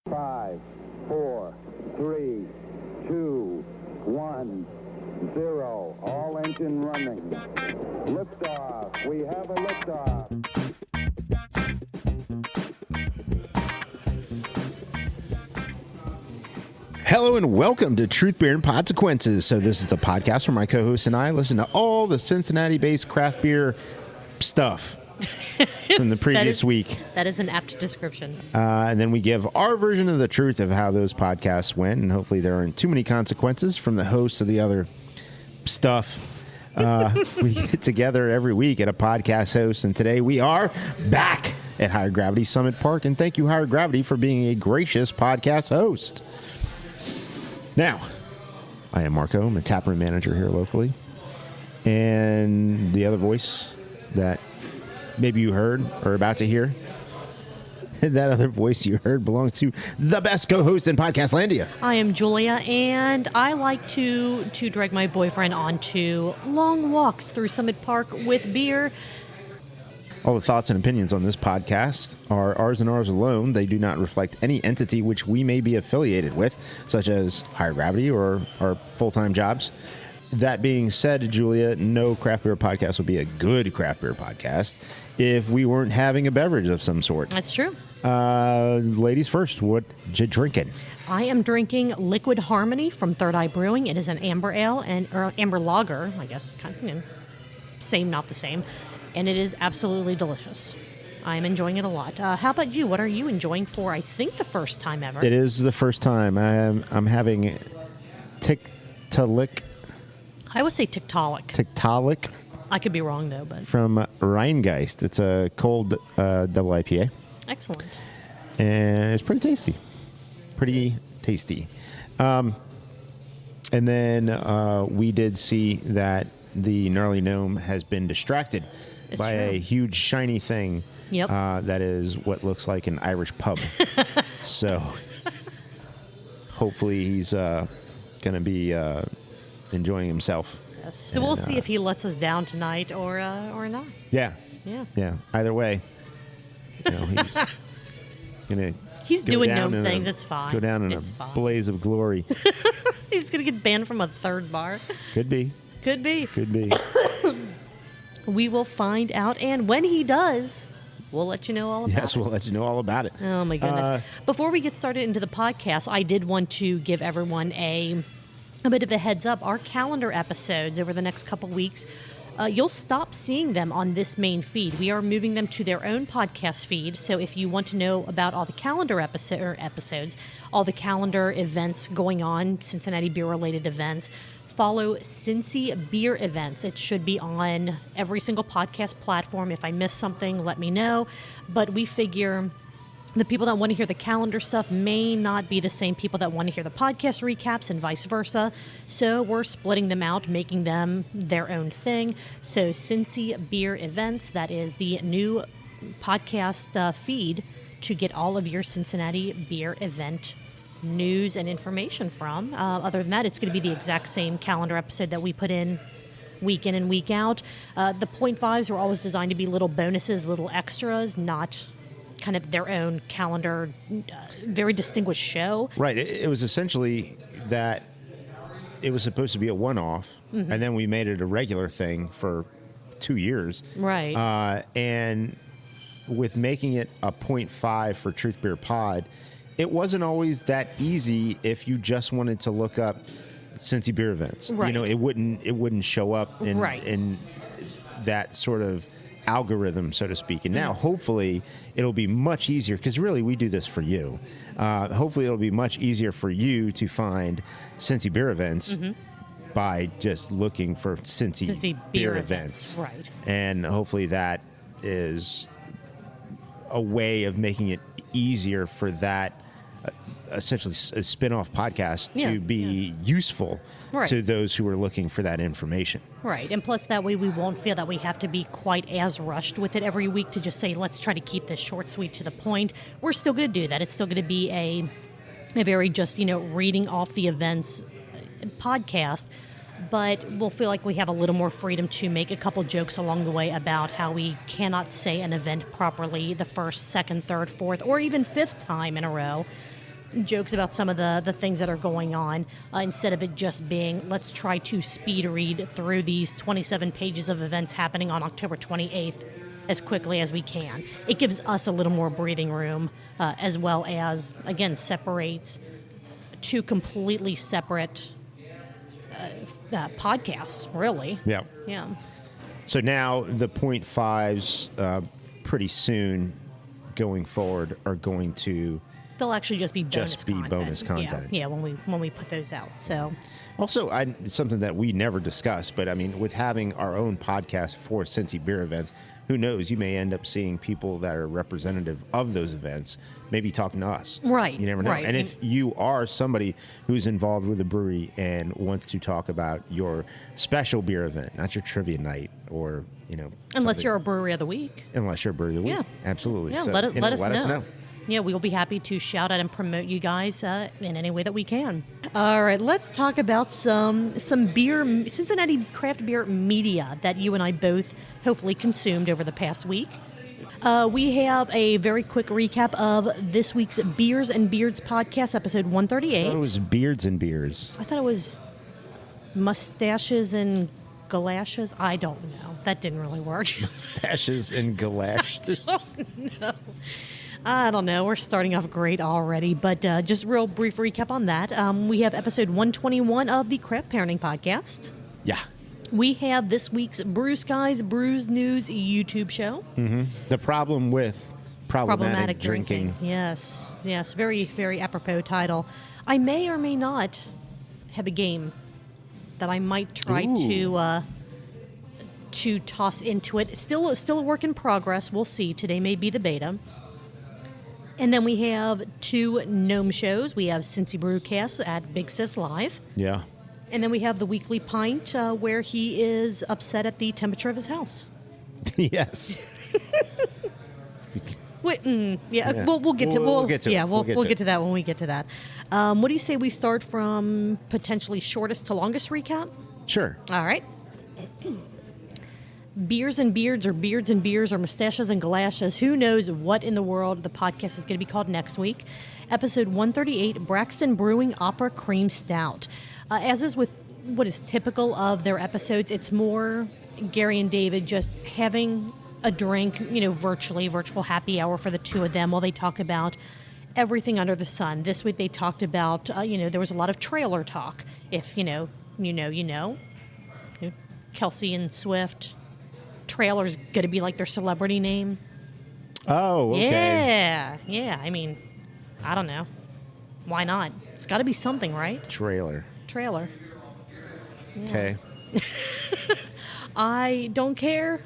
5, 4, 3, 2, 1, 0. All engine running. Liftoff. We have a liftoff. Hello and welcome to Truth, Beer, and Consequences. So this is the podcast where my co-host and I listen to all the Cincinnati-based craft beer stuff from the previous week. That is an apt description. And then we give our version of the truth of how those podcasts went, and hopefully there aren't too many consequences from the hosts of the other stuff. We get together every week at a podcast host, and today we are back at Higher Gravity Summit Park, and thank you, Higher Gravity, for being a gracious podcast host. Now, I am Marco. I'm a taproom manager here locally. And the other voice that maybe you heard or are about to hear, that other voice you heard belongs to the best co-host in Podcastlandia. I am Julia, and I like to drag my boyfriend onto long walks through Summit Park with beer. All the thoughts and opinions on this podcast are ours and ours alone. They do not reflect any entity which we may be affiliated with, such as Higher Gravity or our full-time jobs. That being said, Julia, no craft beer podcast would be a good craft beer podcast if we weren't having a beverage of some sort. That's true. Ladies first, what you drinking? I am drinking Liquid Harmony from Third Eye Brewing. It is an amber ale or amber lager, I guess, kind of, same, not the same. And it is absolutely delicious. I'm enjoying it a lot. How about you? What are you enjoying for, I think, the first time ever? It is the first time. I'm having Tiktaalik. I would say Tiktaalik. Tiktaalik. I could be wrong, though. But from Rheingeist. It's a cold double IPA. Excellent. And it's pretty tasty. And then we did see that the gnarly gnome has been distracted by a huge shiny thing. Yep. That is what looks like an Irish pub. So hopefully he's going to be enjoying himself. Yes. So we'll see if he lets us down tonight or not. Yeah. Either way, he's doing gnome things. It's fine. Go down in blaze of glory. He's gonna get banned from a third bar. Could be. We will find out, and when he does, we'll let you know all about it. Yes, we'll let you know all about it. Oh, my goodness. Before we get started into the podcast, I did want to give everyone a bit of a heads up. Our calendar episodes over the next couple weeks, you'll stop seeing them on this main feed. We are moving them to their own podcast feed, so if you want to know about all the calendar episodes, all the calendar events going on, Cincinnati beer-related events, follow Cincy Beer Events. It should be on every single podcast platform. If I miss something, let me know. But we figure the people that want to hear the calendar stuff may not be the same people that want to hear the podcast recaps and vice versa. So we're splitting them out, making them their own thing. So Cincy Beer Events, that is the new podcast feed to get all of your Cincinnati beer event news and information from. Other than that, it's going to be the exact same calendar episode that we put in and week out. The 0.5s are always designed to be little bonuses, little extras, not kind of their own calendar, very distinguished show. Right. It was essentially that it was supposed to be a one-off, and then we made it a regular thing for 2 years. Right. And with making it a 0.5 for Truth Beer Pod, it wasn't always that easy if you just wanted to look up Cincy beer events. Right. It wouldn't show up in that sort of algorithm, so to speak. And now, hopefully, it'll be much easier, because really, we do this for you. Hopefully, it'll be much easier for you to find Cincy beer events by just looking for Cincy beer events. Right. And hopefully that is a way of making it easier for that essentially a spin-off podcast to be useful to those who are looking for that information. Right. And plus that way we won't feel that we have to be quite as rushed with it every week to just say, let's try to keep this short, sweet, to the point. We're still going to do that. It's still going to be a very just, reading off the events podcast, but we'll feel like we have a little more freedom to make a couple jokes along the way about how we cannot say an event properly the first, second, third, fourth, or even fifth time in a row. jokes about some of the things that are going on, instead of it just being, let's try to speed read through these 27 pages of events happening on October 28th as quickly as we can. It gives us a little more breathing room, as well as, again, separates two completely separate podcasts, really. Yeah. Yeah. So now the 0.5s pretty soon going forward are going to They'll actually just be bonus content. Yeah, when we put those out. So also something that we never discussed, but I mean, with having our own podcast for Cincy beer events, who knows? You may end up seeing people that are representative of those events, maybe talking to us. Right. You never know. Right. And if you are somebody who's involved with a brewery and wants to talk about your special beer event, not your trivia night, or unless you're a brewery of the week. Unless you're a brewery of the week. Yeah. Absolutely. Yeah. So, let us know. know. Yeah, we'll be happy to shout out and promote you guys in any way that we can. All right, let's talk about some beer, Cincinnati craft beer media that you and I both hopefully consumed over the past week. We have a very quick recap of this week's Beers and Beards podcast, episode 138. It was Beards and Beers. I thought it was Mustaches and Galoshes. I don't know. That didn't really work. Mustaches and galoshes. No. I don't know. We're starting off great already, but just real brief recap on that. We have episode 121 of the Craft Parenting Podcast. Yeah. We have this week's Brewcast Brews News YouTube show. Mm-hmm. The problem with problematic drinking. Yes. Very, very apropos title. I may or may not have a game that I might try to toss into it. Still a work in progress. We'll see. Today may be the beta. And then we have two Gnome shows. We have Cincy Brewcast at Big Sis Live. Yeah. And then we have the weekly Pint, where he is upset at the temperature of his house. Yes. We'll get to We'll get to that when we get to that. What do you say we start from potentially shortest to longest recap? Sure. All right. Beers and Beards, or Beards and Beers, or Mustaches and Galoshes. Who knows what in the world the podcast is going to be called next week. Episode 138, Braxton Brewing Opera Cream Stout. As is with what is typical of their episodes, it's more Gary and David just having a drink, virtual happy hour for the two of them while they talk about everything under the sun. This week they talked about, there was a lot of Traylor talk. If you know. Kelsey and Swift. Traylor's going to be like their celebrity name. Oh, okay. Yeah. I mean, I don't know. Why not? It's got to be something, right? Traylor. Yeah. Okay. I don't care,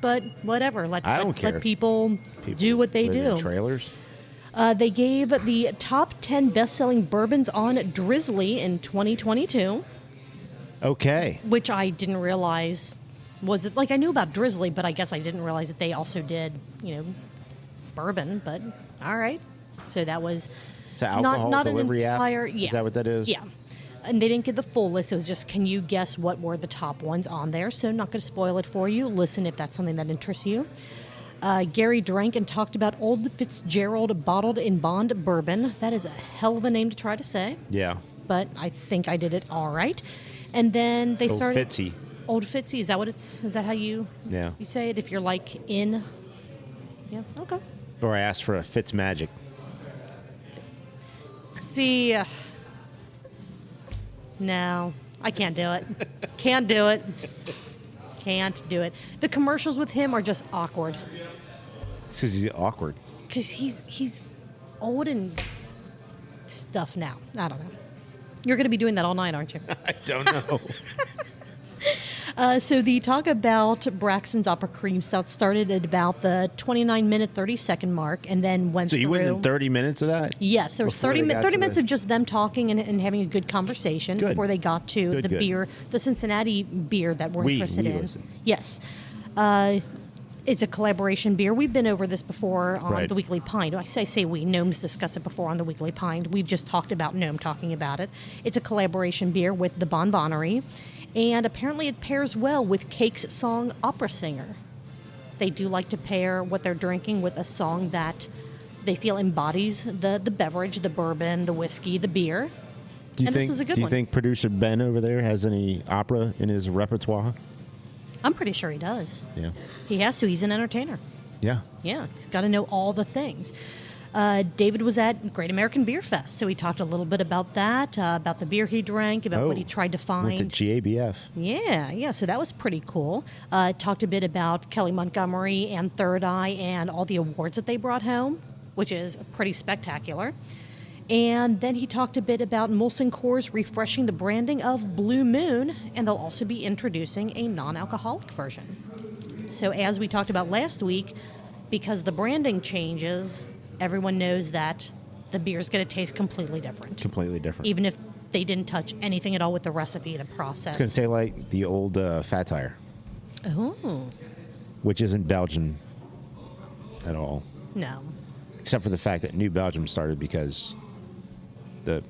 but whatever. I don't care. Let people do what they do. Trailers. They gave the top 10 best-selling bourbons on Drizzly in 2022. Okay. Which I didn't realize was it. Like, I knew about Drizzly, but I guess I didn't realize that they also did, bourbon. But all right. So that was it's an alcohol not delivery an entire, app? Yeah. Is that what that is? Yeah. And they didn't give the full list. It was just, can you guess what were the top ones on there? So not going to spoil it for you. Listen if that's something that interests you. Gary drank and talked about Old Fitzgerald Bottled in Bond Bourbon. That is a hell of a name to try to say. Yeah. But I think I did it all right. And then they started... Fitzy. Old Fitzy. Is that what it's... Is that how you say it? If you're like in... Yeah, okay. Or I asked for a Fitz Magic. See... No, I can't do it. Can't do it. Can't do it. The commercials with him are just awkward. Because he's awkward. Because he's old and stuff now. I don't know. You're going to be doing that all night, aren't you? I don't know. So the talk about Braxton's Opera Cream Stout started at about the 29-minute, 30-second mark, and then went through... So you went in 30 minutes of that? Yes, there was 30 minutes of just them talking and having a good conversation before they got to beer, the Cincinnati beer that we're interested in. Listen. Yes. It's a collaboration beer. We've been over this before on the Weekly Pint. I say we. Gnome's discussed it before on the Weekly Pint. We've just talked about Gnome talking about it. It's a collaboration beer with the Bonbonnery. And apparently it pairs well with Cake's song Opera Singer. They do like to pair what they're drinking with a song that they feel embodies the beverage, the bourbon, the whiskey, the beer. This was a good one. Do you think producer Ben over there has any opera in his repertoire? I'm pretty sure he does. Yeah. He has to. He's an entertainer. Yeah. Yeah, he's got to know all the things. David was at Great American Beer Fest, so he talked a little bit about that, about the beer he drank, about what he tried to find. Went to GABF. Yeah, so that was pretty cool. Talked a bit about Kelly Montgomery and Third Eye and all the awards that they brought home, which is pretty spectacular. And then he talked a bit about Molson Coors refreshing the branding of Blue Moon, and they'll also be introducing a non-alcoholic version. So as we talked about last week, because the branding changes, everyone knows that the beer's going to taste completely different. Completely different. Even if they didn't touch anything at all with the recipe, the process. It's going to say like the old Fat Tire. Oh. Which isn't Belgian at all. No. Except for the fact that New Belgium started because the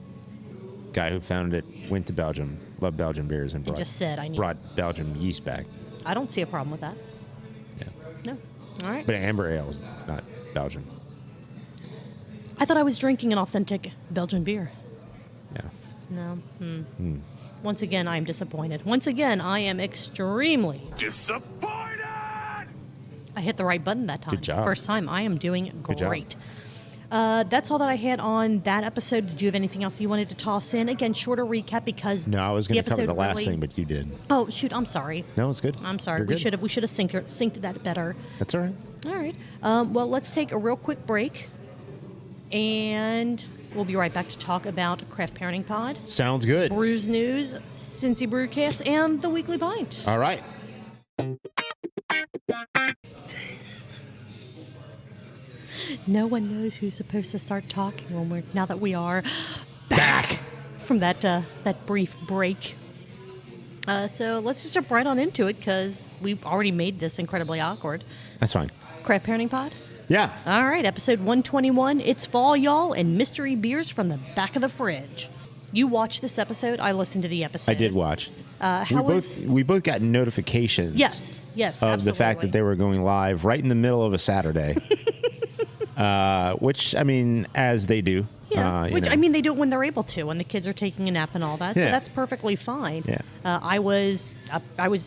guy who founded it went to Belgium, loved Belgian beers, and brought Belgian yeast back. I don't see a problem with that. Yeah. No. All right. But amber ale is not Belgian. I thought I was drinking an authentic Belgian beer. Yeah. No. Once again, I am disappointed. Once again, I am extremely Disappointed! I hit the right button that time. Good job. First time. I am doing Good job. great. That's all that I had on that episode. Did you have anything else you wanted to toss in? Again, shorter recap because No, I was going to cover the last really... thing, but you did. Oh shoot! I'm sorry. No, it's good. I'm sorry. You're We good. should have synced that better. That's all right. All right. Well, let's take a real quick break, and we'll be right back to talk about Craft Parenting Pod, Sounds good. Brews News, Cincy Brewcast, and the Weekly Pint. All right. No one knows who's supposed to start talking now that we are back from that brief break. So let's just jump right on into it because we've already made this incredibly awkward. That's fine. Craft Parenting Pod? Yeah. All right, episode 121. It's fall, y'all, and mystery beers from the back of the fridge. You watched this episode. I listened to the episode. I did watch. We both got notifications. Yes, of absolutely. the fact that they were going live right in the middle of a Saturday. Which, I mean, as they do. Yeah, I mean, they do it when they're able to, when the kids are taking a nap and all that. Yeah. So that's perfectly fine. Yeah. I was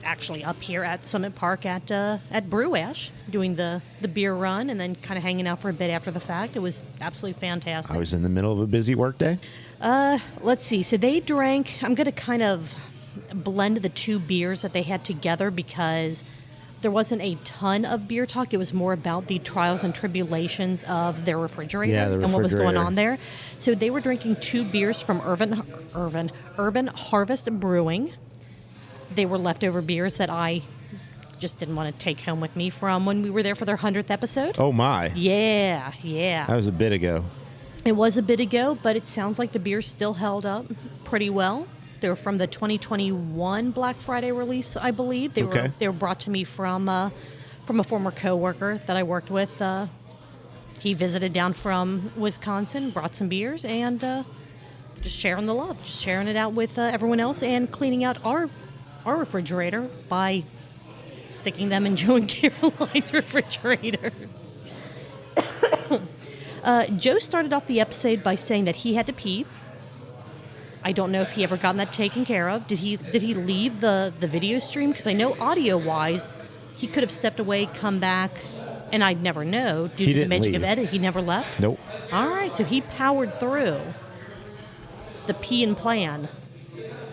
actually up here at Summit Park at Brew Ash doing the beer run and then kind of hanging out for a bit after the fact. It was absolutely fantastic. I was in the middle of a busy work day. Let's see. So they drank. I'm going to kind of blend the two beers that they had together because there wasn't a ton of beer talk. It was more about the trials and tribulations of their refrigerator and what was going on there. So they were drinking two beers from Urban Harvest Brewing. They were leftover beers that I just didn't want to take home with me from when we were there for their 100th episode. Oh, my. Yeah. That was a bit ago. It was a bit ago, but it sounds like the beer still held up pretty well. They were from the 2021 Black Friday release, I believe. They were brought to me from a former coworker that I worked with. He visited down from Wisconsin, brought some beers, and just sharing the love, just sharing it out with everyone else, and cleaning out our refrigerator by sticking them in Joe and Caroline's refrigerator. Joe started off the episode by saying that he had to pee. I don't know if he ever gotten that taken care of. Did he leave the video stream? Because I know audio-wise, he could have stepped away, come back, and I'd never know. Due to the magic of edit, he never left? Nope. All right, so he powered through the pee and plan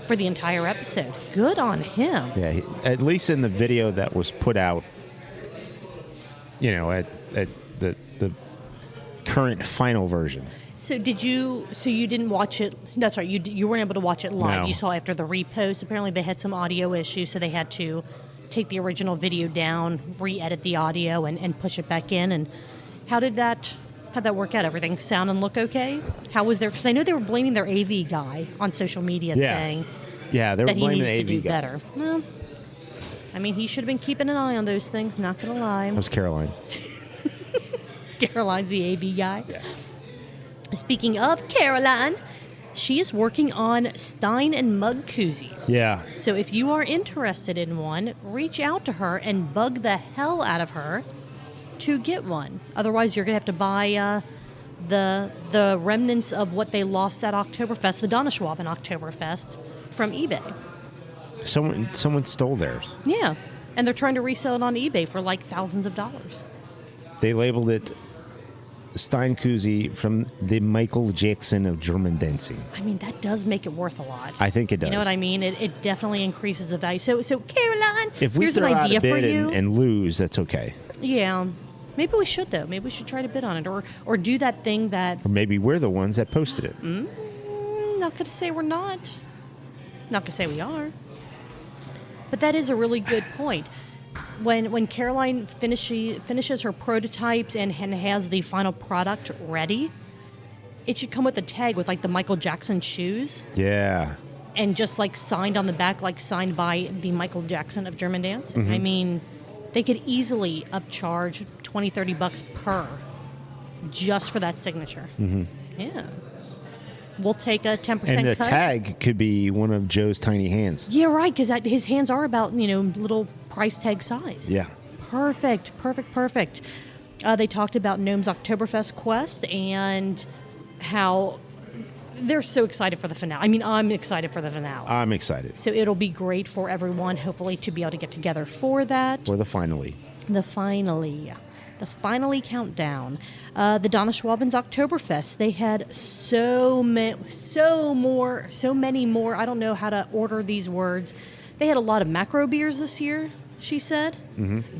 for the entire episode. Good on him. Yeah, at least in the video that was put out, at the current final version. So you didn't watch it? That's right. You weren't able to watch it live. No. You saw after the repost. Apparently, they had some audio issues, so they had to take the original video down, re-edit the audio, and push it back in. And how'd that work out? Everything sound and look okay? How was there? Because I know they were blaming their AV guy on social media, saying they were that he blaming needed the to AV do guy. better. Well, I mean, he should have been keeping an eye on those things. Not gonna lie. That was Caroline. Caroline's the AV guy. Yeah. Speaking of Caroline, she is working on Stein and mug koozies. Yeah. So if you are interested in one, reach out to her and bug the hell out of her to get one. Otherwise, you're going to have to buy the remnants of what they lost at Oktoberfest, the Donnerschwaben Oktoberfest, from eBay. Someone stole theirs. Yeah, and they're trying to resell it on eBay for like thousands of dollars. They labeled it Steinküse from the Michael Jackson of German dancing. I mean, that does make it worth a lot. I think it does. You know what I mean? It definitely increases the value. So Caroline, If we here's an throw out idea a for bid you. and lose, that's okay. Yeah. Maybe we should, though. Maybe we should try to bid on it or do that thing that... Or maybe we're the ones that posted it. Not going to say we're not. Not going to say we are. But that is a really good point. When Caroline finishes her prototypes and has the final product ready, it should come with a tag with, like, the Michael Jackson shoes. Yeah. And just, like, signed on the back, like, signed by the Michael Jackson of German dancing. Mm-hmm. I mean, they could easily upcharge $20-$30 per just for that signature. Mm-hmm. Yeah. We'll take a 10% And the cut. tag could be one of Joe's tiny hands. Yeah, right, because his hands are about, little price tag size. Yeah. Perfect. They talked about Gnome's Oktoberfest quest and how they're so excited for the finale. I mean, I'm excited for the finale. I'm excited. So it'll be great for everyone, hopefully, to be able to get together for that. For the finally. The finally countdown. The Donnerschwaben's Oktoberfest. They had so many more. I don't know how to order these words. They had a lot of macro beers this year, she said,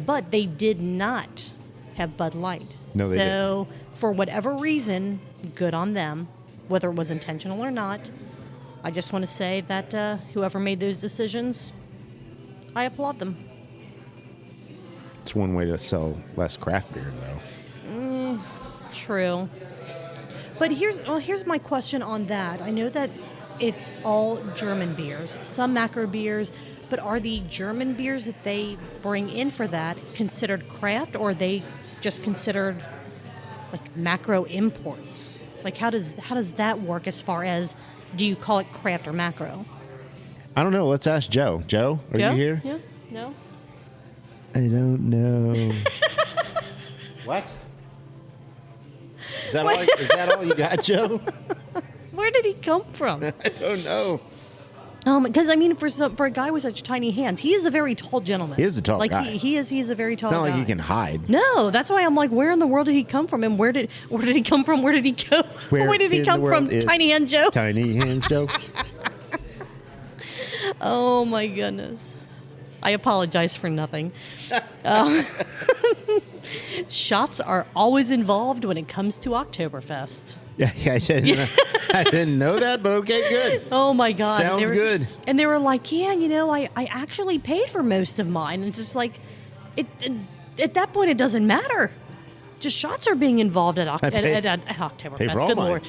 but they did not have Bud Light. No, they didn't. So for whatever reason, good on them, whether it was intentional or not. I just want to say that whoever made those decisions, I applaud them. It's one way to sell less craft beer, though. True. But here's my question on that. I know that it's all German beers, some macro beers, but are the German beers that they bring in for that considered craft, or are they just considered like macro imports? Like how does that work as far as, do you call it craft or macro? I don't know. Let's ask Joe. Joe, are Joe? you here? Yeah. No. I don't know. What? Is that all you got, Joe? Where did he come from? I don't know. Because I mean, for a guy with such tiny hands, he is a very tall gentleman. He is a tall guy. He's a very tall It's not guy. like he can hide. No, that's why I'm like, where in the world did he come from, and where did he come from? Where did he go? Where did he in come the from? world is Tiny Hand Joe. Tiny Hands Joe. Oh my goodness. I apologize for nothing. Shots are always involved when it comes to Oktoberfest. Yeah, I didn't know that, but okay, good. Oh my God. Sounds good. And they were like, yeah, I actually paid for most of mine. And it's just like, at that point, it doesn't matter. Just shots are being involved at Oktoberfest. Pay for all Good mine. Lord.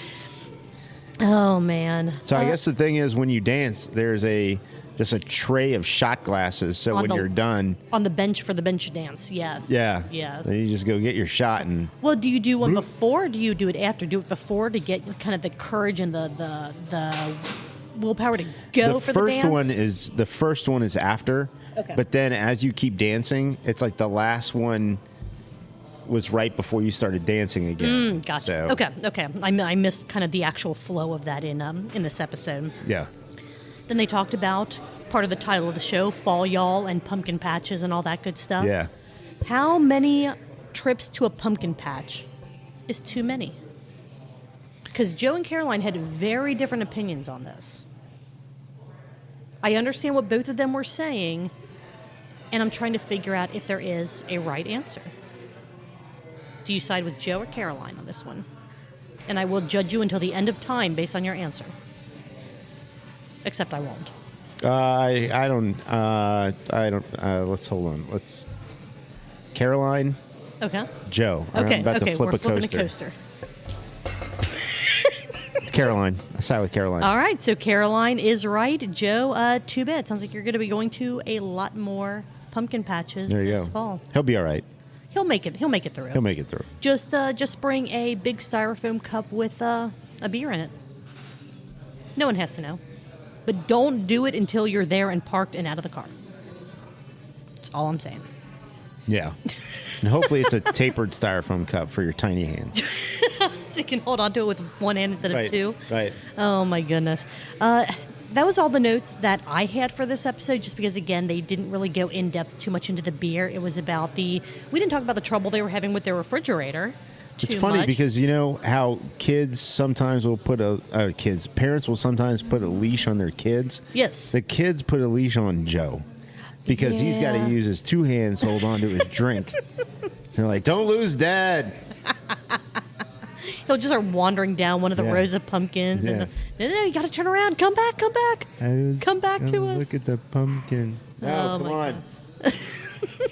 Oh, man. So I guess the thing is, when you dance, there's just a tray of shot glasses. So when you're done, on the bench for the bench dance, yes. yeah, Yes. then you just go get your shot and Well, do you do one before, or do you do it after? Do it before to get kind of the courage and the willpower to go for the dance? The first one is after. Okay. But then as you keep dancing, it's like the last one was right before you started dancing again. Gotcha. So, Okay. I missed kind of the actual flow of that in this episode. Yeah. Then they talked about part of the title of the show, Fall Y'all and pumpkin patches and all that good stuff. Yeah. How many trips to a pumpkin patch is too many? Because Joe and Caroline had very different opinions on this. I understand what both of them were saying, and I'm trying to figure out if there is a right answer. Do you side with Joe or Caroline on this one? And I will judge you until the end of time based on your answer. Except I won't. I don't. Let's hold on. Caroline, Okay. Joe. Okay. I'm about to flip we're a flipping coaster. a coaster. It's Caroline. I side with Caroline. All right. So Caroline is right. Joe, too bad. Sounds like you're going to be going to a lot more pumpkin patches There you this go. fall. He'll be all right. He'll make it through. He'll make it through. Just bring a big styrofoam cup with a beer in it. No one has to know. But don't do it until you're there and parked and out of the car. That's all I'm saying. Yeah. And hopefully it's a tapered styrofoam cup for your tiny hands. So you can hold on to it with one hand instead of two. Right. Oh, my goodness. That was all the notes that I had for this episode, just because, again, they didn't really go in depth too much into the beer. It was about we didn't talk about the trouble they were having with their refrigerator. It's funny because you know how kids sometimes will put parents will sometimes put a leash on their kids. Yes. The kids put a leash on Joe because he's got to use his two hands to hold on to his drink. They're like, don't lose, Dad. He'll just start wandering down one of the rows of pumpkins. Yeah. And no, you got to turn around. Come back. Come back to us. Look at the pumpkin. No, come on.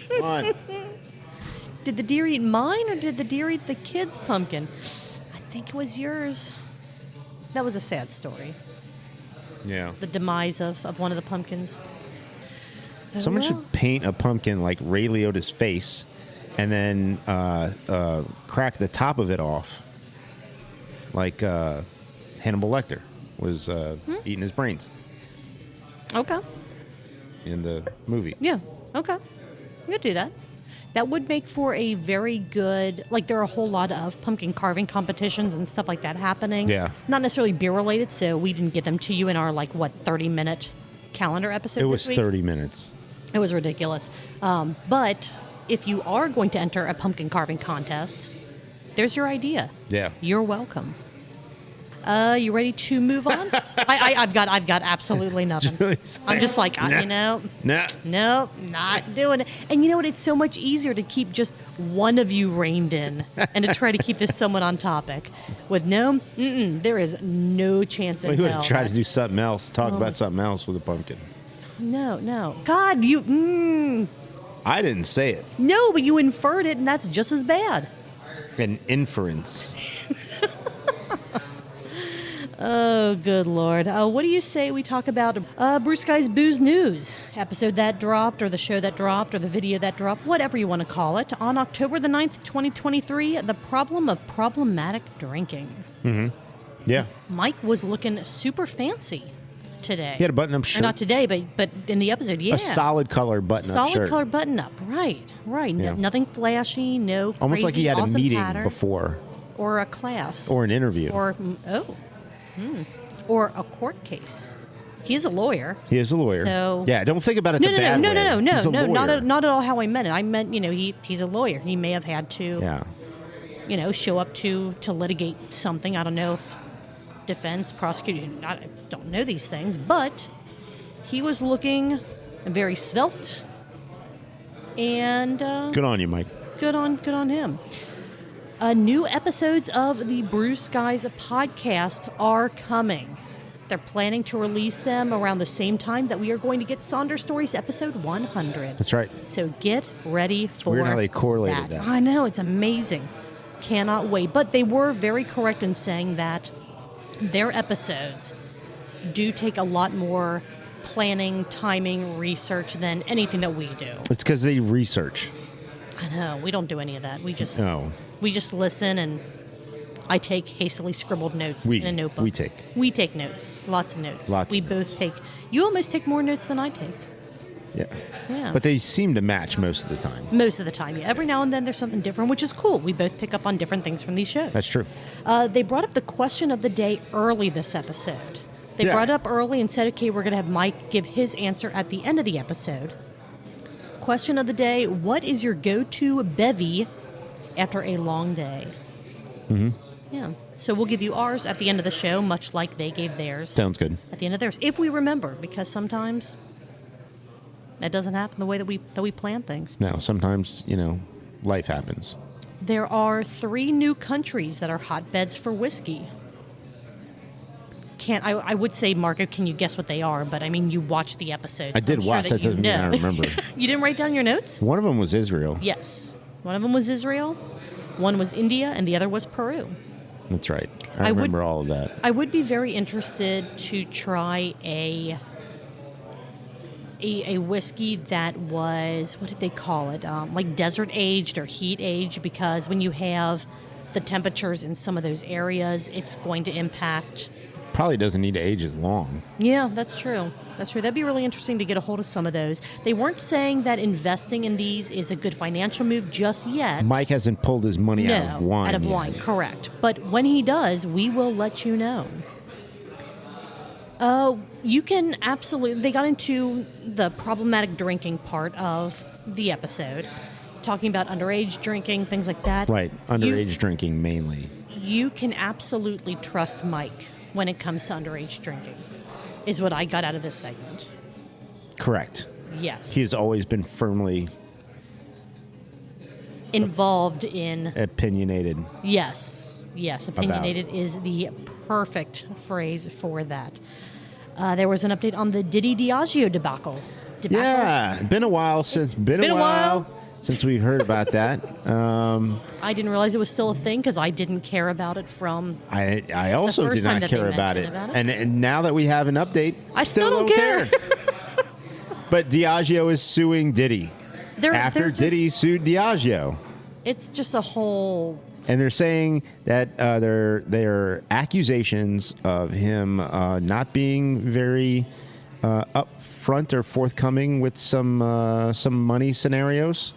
Come on. Did the deer eat mine or did the deer eat the kid's pumpkin? I think it was yours. That was a sad story. Yeah. The demise of one of the pumpkins. Someone should paint a pumpkin like Ray Liotta's face and then crack the top of it off like Hannibal Lecter was eating his brains. Okay. In the movie. Yeah. Okay. We could do that. That would make for a very good, like there are a whole lot of pumpkin carving competitions and stuff like that happening. Yeah. Not necessarily beer related, so we didn't get them to you in our 30-minute calendar episode. It was this week. 30 minutes. It was ridiculous. But if you are going to enter a pumpkin carving contest, there's your idea. Yeah. You're welcome. You ready to move on? I've got absolutely nothing. I'm just like, Nah. nope, not doing it. And you know what? It's so much easier to keep just one of you reined in and to try to keep this somewhat on topic. With Gnome, there is no chance in We would hell. have tried to do something else, talk about something else with a pumpkin. No. God, you... I didn't say it. No, but you inferred it, and that's just as bad. An inference. Oh, good Lord. What do you say we talk about Brew Sky's Booze News episode that dropped, or the show that dropped, or the video that dropped, whatever you want to call it, on October the 9th, 2023, the problem of problematic drinking. Mm-hmm. Yeah. Mike was looking super fancy today. He had a button-up shirt. Or not today, but in the episode, yeah. A solid color button-up shirt. Solid color button-up, right. Yeah. Nothing flashy, no almost crazy, like he had awesome a meeting pattern, before. or a class. Or an interview. Or a court case. He is a lawyer. He is a lawyer. So yeah, don't think about it the bad way. He's a no, lawyer. not at all how I meant it. I meant, he's a lawyer. He may have had to, show up to litigate something. I don't know if defense, prosecution, I don't know these things, but he was looking very svelte, and good on you, Mike. Good on him. New episodes of the Brew Skies podcast are coming. They're planning to release them around the same time that we are going to get Sonder Stories episode 100. That's right. So get ready for Weird how they correlated that. I know, it's amazing. Cannot wait. But they were very correct in saying that their episodes do take a lot more planning, timing, research than anything that we do. It's because they research. I know. We don't do any of that. We just listen, and I take hastily scribbled notes in a notebook. We take notes. Lots of notes. We both take. You almost take more notes than I take. Yeah. But they seem to match most of the time. Most of the time, yeah. Every now and then there's something different, which is cool. We both pick up on different things from these shows. That's true. They brought up the question of the day early this episode. They brought it up early and said, okay, we're going to have Mike give his answer at the end of the episode. Question of the day: what is your go-to bevy after a long day? Mm-hmm. Yeah. So we'll give you ours at the end of the show, much like they gave theirs. Sounds good. At the end of theirs, if we remember, because sometimes that doesn't happen the way that we plan things. No, sometimes, life happens. There are 3 new countries that are hotbeds for whiskey. I would say, Marco, can you guess what they are? But I mean, you watched the episode. I did watch. That doesn't mean I remember. You didn't write down your notes? One of them was Israel. Yes. One of them was Israel, one was India, and the other was Peru. That's right. I remember all of that. I would be very interested to try a whiskey that was, what did they call it? Like desert aged or heat aged, because when you have the temperatures in some of those areas, it's going to impact probably doesn't need to age as long. Yeah, that's true. That's true. That'd be really interesting to get a hold of some of those. They weren't saying that investing in these is a good financial move just yet. Mike hasn't pulled his money out of wine. Out of wine, correct. But when he does, we will let you know. You can absolutely... They got into the problematic drinking part of the episode, talking about underage drinking, things like that. Right, underage drinking mainly. You can absolutely trust Mike when it comes to underage drinking, is what I got out of this segment. Correct. Yes. He's always been firmly... involved in... Opinionated. Yes. Yes, opinionated is the perfect phrase for that. There was an update on the Diddy Diagio debacle. Yeah, been a while since we've heard about that. I didn't realize it was still a thing because I didn't care about it from. I also first did time not that care they about it. mentioned about it. And now that we have an update, I still don't care. But Diageo is suing Diddy after Diddy sued Diageo. It's just a whole. And they're saying that their accusations of him not being very upfront or forthcoming with some money scenarios,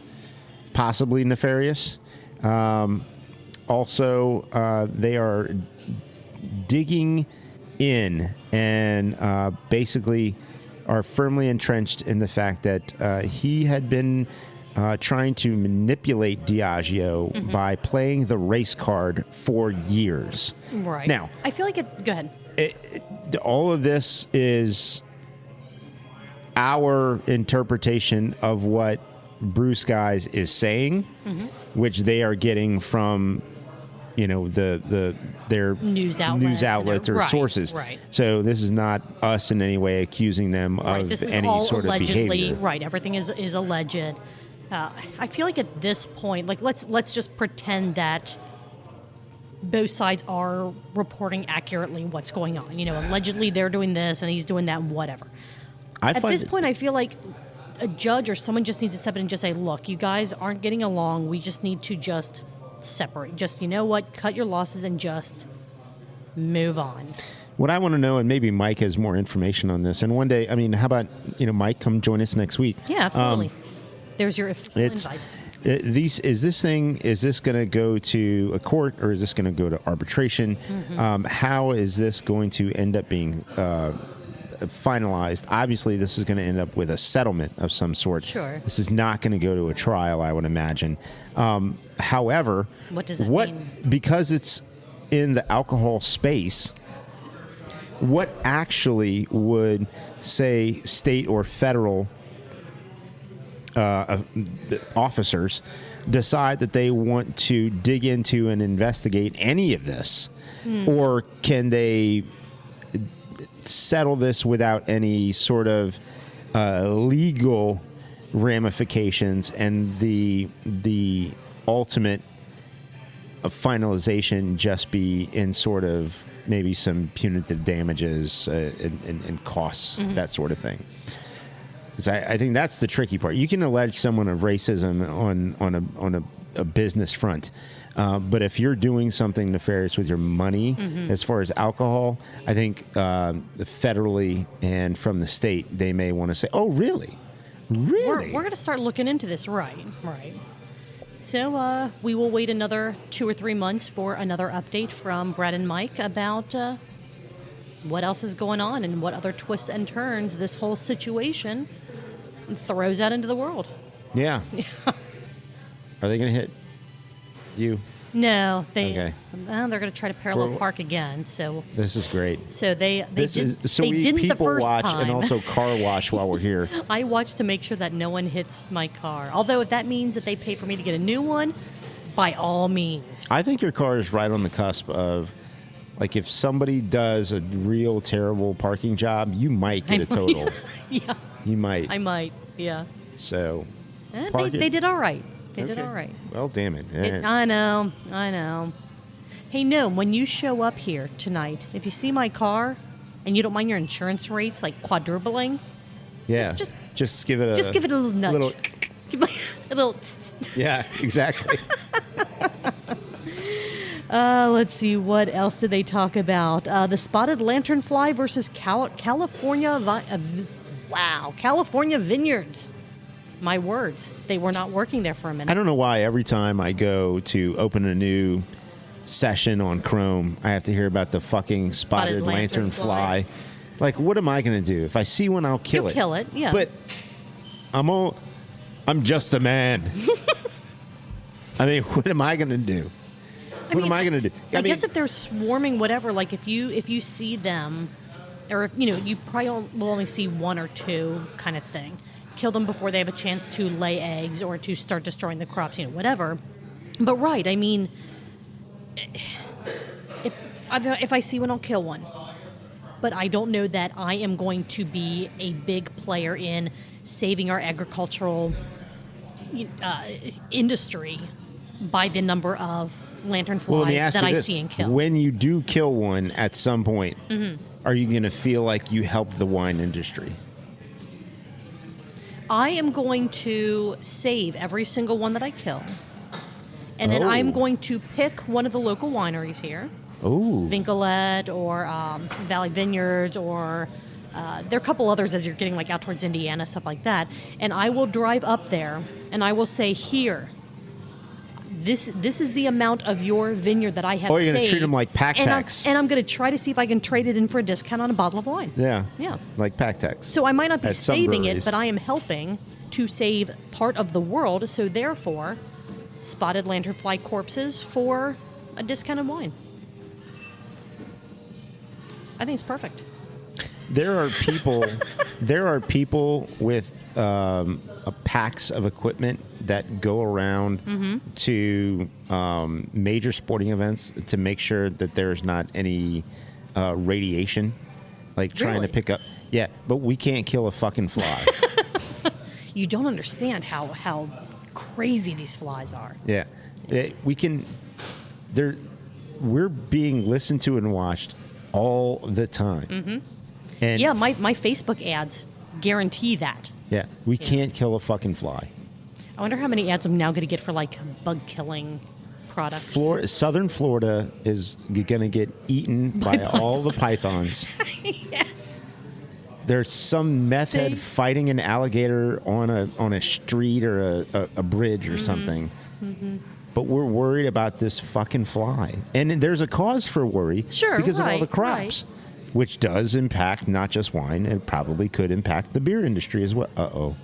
possibly nefarious. Also, they are digging in and basically are firmly entrenched in the fact that he had been trying to manipulate Diageo by playing the race card for years. Right. Now, I feel like it. Go ahead. All of this is our interpretation of what Brewcast is saying, which they are getting from, their news outlets or right, sources. Right. So this is not us in any way accusing them of this is any all sort allegedly, of behavior. Right. Everything is alleged. I feel like at this point, like let's just pretend that both sides are reporting accurately what's going on. Allegedly they're doing this and he's doing that, whatever. At this point, I feel like a judge or someone just needs to step in and just say, look, you guys aren't getting along. We just need to just separate. Just, cut your losses and just move on. What I want to know, and maybe Mike has more information on this, and one day, how about, Mike, come join us next week? Yeah, absolutely. There's your invite. Is this going to go to a court or is this going to go to arbitration? How is this going to end up being finalized? Obviously, this is going to end up with a settlement of some sort. Sure. This is not going to go to a trial, I would imagine. However, what does that mean? Because it's in the alcohol space, what actually would, say, state or federal officers decide that they want to dig into and investigate any of this? Or can they settle this without any sort of legal ramifications and the ultimate finalization just be in sort of maybe some punitive damages and costs, that sort of thing? Because I think that's the tricky part. You can allege someone of racism on a business front, but if you're doing something nefarious with your money, as far as alcohol, I think federally and from the state, they may want to say, "Oh, really? Really? We're going to start looking into this, right? So we will wait another 2 or 3 months for another update from Brad and Mike about what else is going on and what other twists and turns this whole situation throws out into the world. Yeah. Are they going to hit you? No, Okay. They're going to try to parallel park again. So this is great. So they we didn't people the first watch time. and also car wash while we're here. I watch to make sure that no one hits my car. Although if that means that they pay for me to get a new one, by all means. I think your car is right on the cusp of, like, if somebody does a real terrible parking job, you might get a total. Yeah. You might. I might. Yeah. So. They did all right. They did all right. Well, damn it. I know. Hey, Gnome, when you show up here tonight, if you see my car and you don't mind your insurance rates like quadrupling, just give it a little nudge. Give me a little. Yeah, exactly. Let's see, what else did they talk about? The spotted lanternfly versus California vineyards. My words, they were not working there for a minute. I don't know why every time I go to open a new session on Chrome, I have to hear about the fucking spotted lanternfly. Like, what am I going to do? If I see one, I'll kill it. Kill it, yeah. But I'm just a man. I mean, what am I going to do? What am I going to do? I guess if they're swarming, whatever, like if you see them, or you probably will only see one or two kind of thing. Kill them before they have a chance to lay eggs or to start destroying the crops, whatever. But right, I mean, if I see one, I'll kill one. But I don't know that I am going to be a big player in saving our agricultural industry by the number of lanternflies that I see and kill. When you do kill one at some point, are you going to feel like you helped the wine industry? I am going to save every single one that I kill. And then I'm going to pick one of the local wineries here. Oh. Vincolette or Valley Vineyards or there are a couple others as you're getting like out towards Indiana, stuff like that. And I will drive up there and I will say, here, this is the amount of your vineyard that I have saved. Oh, you're going to treat them like pack tax. And I'm going to try to see if I can trade it in for a discount on a bottle of wine. Yeah. Yeah. Like pack tax. So I might not be saving it, breweries. but I am helping to save part of the world. So therefore, spotted lanternfly corpses for a discounted wine. I think it's perfect. There are people with packs of equipment that go around to major sporting events to make sure that there's not any radiation, like trying to pick up. Yeah, but we can't kill a fucking fly. You don't understand how crazy these flies are. Yeah, we can. We're being listened to and watched all the time. And yeah, my Facebook ads guarantee that. Yeah, we can't kill a fucking fly. I wonder how many ads I'm now going to get for like bug killing products. Southern Florida is going to get eaten by all the pythons. Yes. There's some meth head fighting an alligator on a street or a bridge or something. But we're worried about this fucking fly. And there's a cause for worry because of all the crops, which does impact not just wine, and probably could impact the beer industry as well. Uh-oh.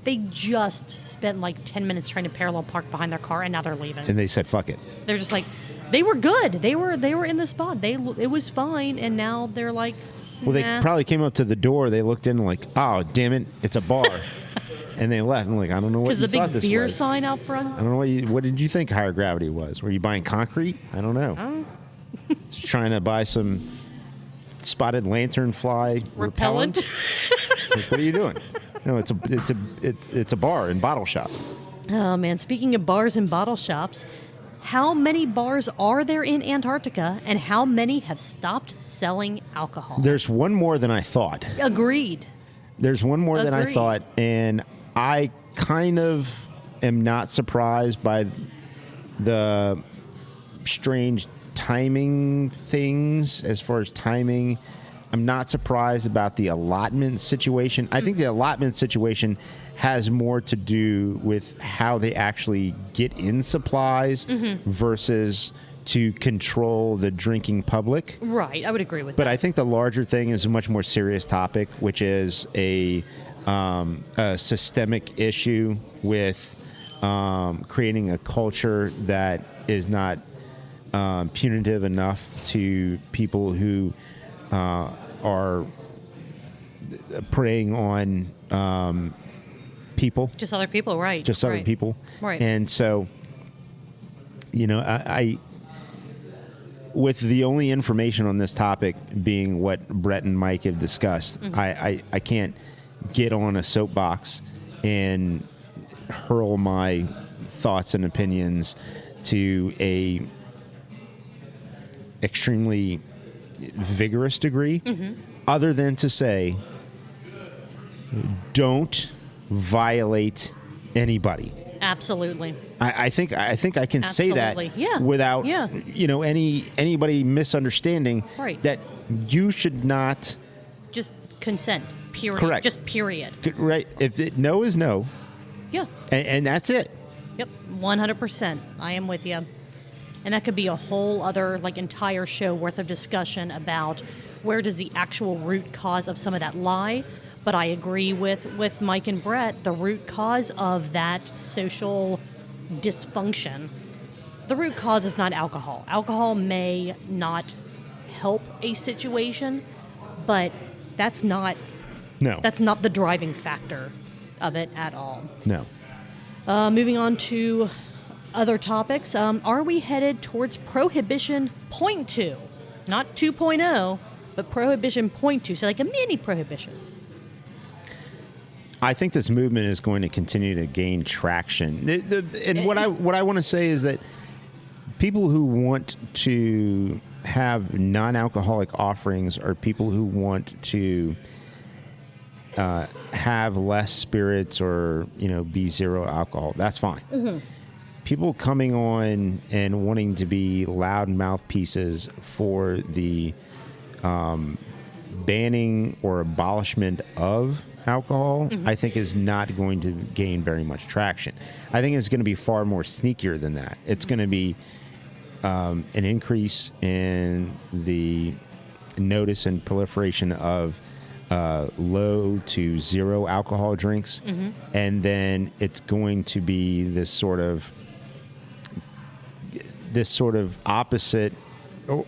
They just spent like 10 minutes trying to parallel park behind their car, and now they're leaving. And they said, fuck it. They're just like, they were good. They were in the spot. It was fine, and now they're like, nah. Well, they probably came up to the door. They looked in like, oh, damn it, it's a bar. And they left. I'm like, I don't know what you thought this was. Because the big beer sign out front? I don't know what did you think higher gravity was? Were you buying concrete? I don't know. Just trying to buy some spotted lanternfly repellent. Like, what are you doing? No, it's a bar and bottle shop. Oh man, speaking of bars and bottle shops, how many bars are there in Antarctica, and how many have stopped selling alcohol? There's one more than I thought. Agreed. There's one more than I thought, and I kind of am not surprised by the strange timing things as far as timing. I'm not surprised about the allotment situation. I think the allotment situation has more to do with how they actually get in supplies versus to control the drinking public. Right, I would agree with that. But I think the larger thing is a much more serious topic, which is a systemic issue with creating a culture that is not punitive enough to people who are preying on people. Just other people, right. Just other people. Right. And so, I with the only information on this topic being what Brett and Mike have discussed, I can't get on a soapbox and hurl my thoughts and opinions to a extremely vigorous degree, other than to say, don't violate anybody. Absolutely. I think I can say that without anybody misunderstanding that you should not just consent. Period. Correct. Just period. Right. If no is no. Yeah. And that's it. Yep. 100%. I am with you. And that could be a whole other entire show worth of discussion about where does the actual root cause of some of that lie. But I agree with Mike and Brett, the root cause of that social dysfunction. The root cause is not alcohol. Alcohol may not help a situation, but that's not the driving factor of it at all. No. Moving on to other topics. Are we headed towards Prohibition 0.2? Not 2.0, but Prohibition 0.2. So like a mini Prohibition. I think this movement is going to continue to gain traction. What I want to say is that people who want to have non-alcoholic offerings are people who want to have less spirits or be zero alcohol. That's fine. Mm-hmm. People coming on and wanting to be loud mouthpieces for the banning or abolishment of alcohol, I think is not going to gain very much traction. I think it's going to be far more sneakier than that. It's going to be an increase in the notice and proliferation of low to zero alcohol drinks, and then it's going to be this sort of opposite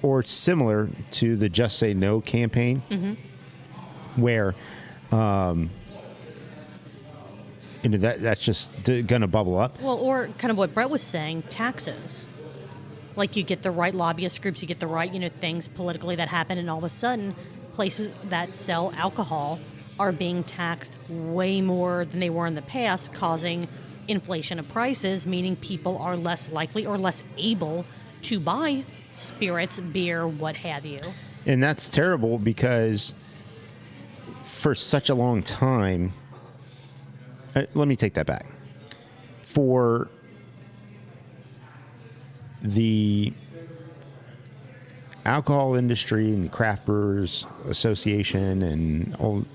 or similar to the Just Say No campaign, where that's just going to bubble up. Well, or kind of what Brett was saying, taxes. Like you get the right lobbyist groups, you get the right things politically that happen, and all of a sudden, places that sell alcohol are being taxed way more than they were in the past, causing inflation of prices, meaning people are less likely or less able to buy spirits, beer, what have you. And that's terrible because for such a long time, let me take that back. For the alcohol industry and the Craft Brewers Association and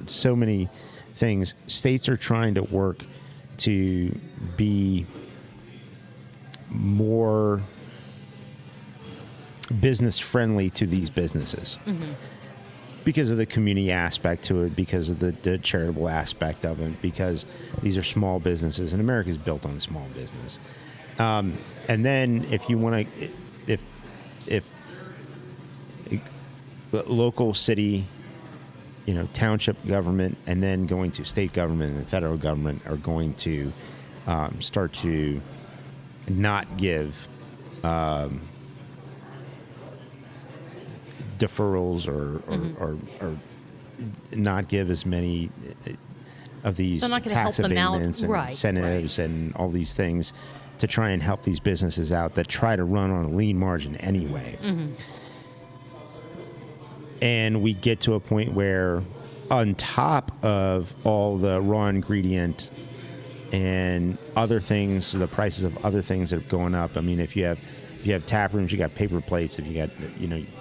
so many things, states are trying to work to be more business friendly to these businesses because of the community aspect to it, because of the charitable aspect of it, because these are small businesses and America is built on small business. And then if you want to, if local city, township government, and then going to state government and the federal government are going to start to not give deferrals or not give as many of these tax abatements and incentives and all these things to try and help these businesses out that try to run on a lean margin anyway. And we get to a point where on top of all the raw ingredient and other things, the prices of other things that have gone up. I mean, if you have tap rooms, you got paper plates, if you got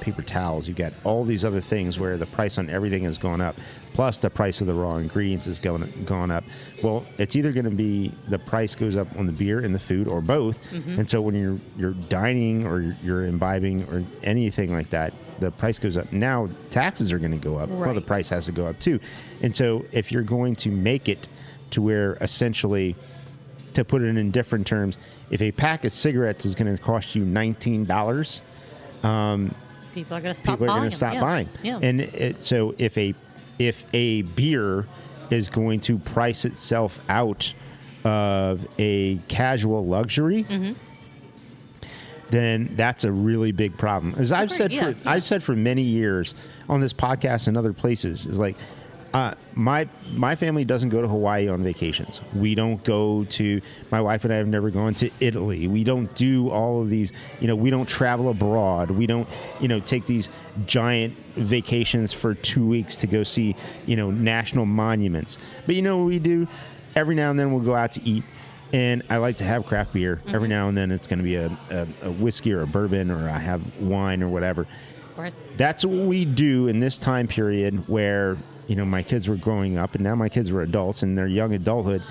paper towels, you've got all these other things where the price on everything has gone up, plus the price of the raw ingredients has gone up. Well, it's either going to be the price goes up on the beer and the food, or both. And so when you're dining or you're imbibing or anything like that, the price goes up. Now taxes are going to go up. Well, the price has to go up too. And so if you're going to make it to where essentially, to put it in different terms, if a pack of cigarettes is going to cost you $19, people are going to stop buying. Yeah. And so if a beer is going to price itself out of a casual luxury, then that's a really big problem. As I've said for many years on this podcast and other places, is like my family doesn't go to Hawaii on vacations. We don't go to. My wife and I have never gone to Italy. We don't do all of these. We don't travel abroad. We don't take these giant vacations for 2 weeks to go see national monuments. But what we do? Every now and then we'll go out to eat. And I like to have craft beer. Every now and then it's going to be a whiskey or a bourbon, or I have wine or whatever. Right. That's what we do in this time period where, my kids were growing up and now my kids were adults in their young adulthood.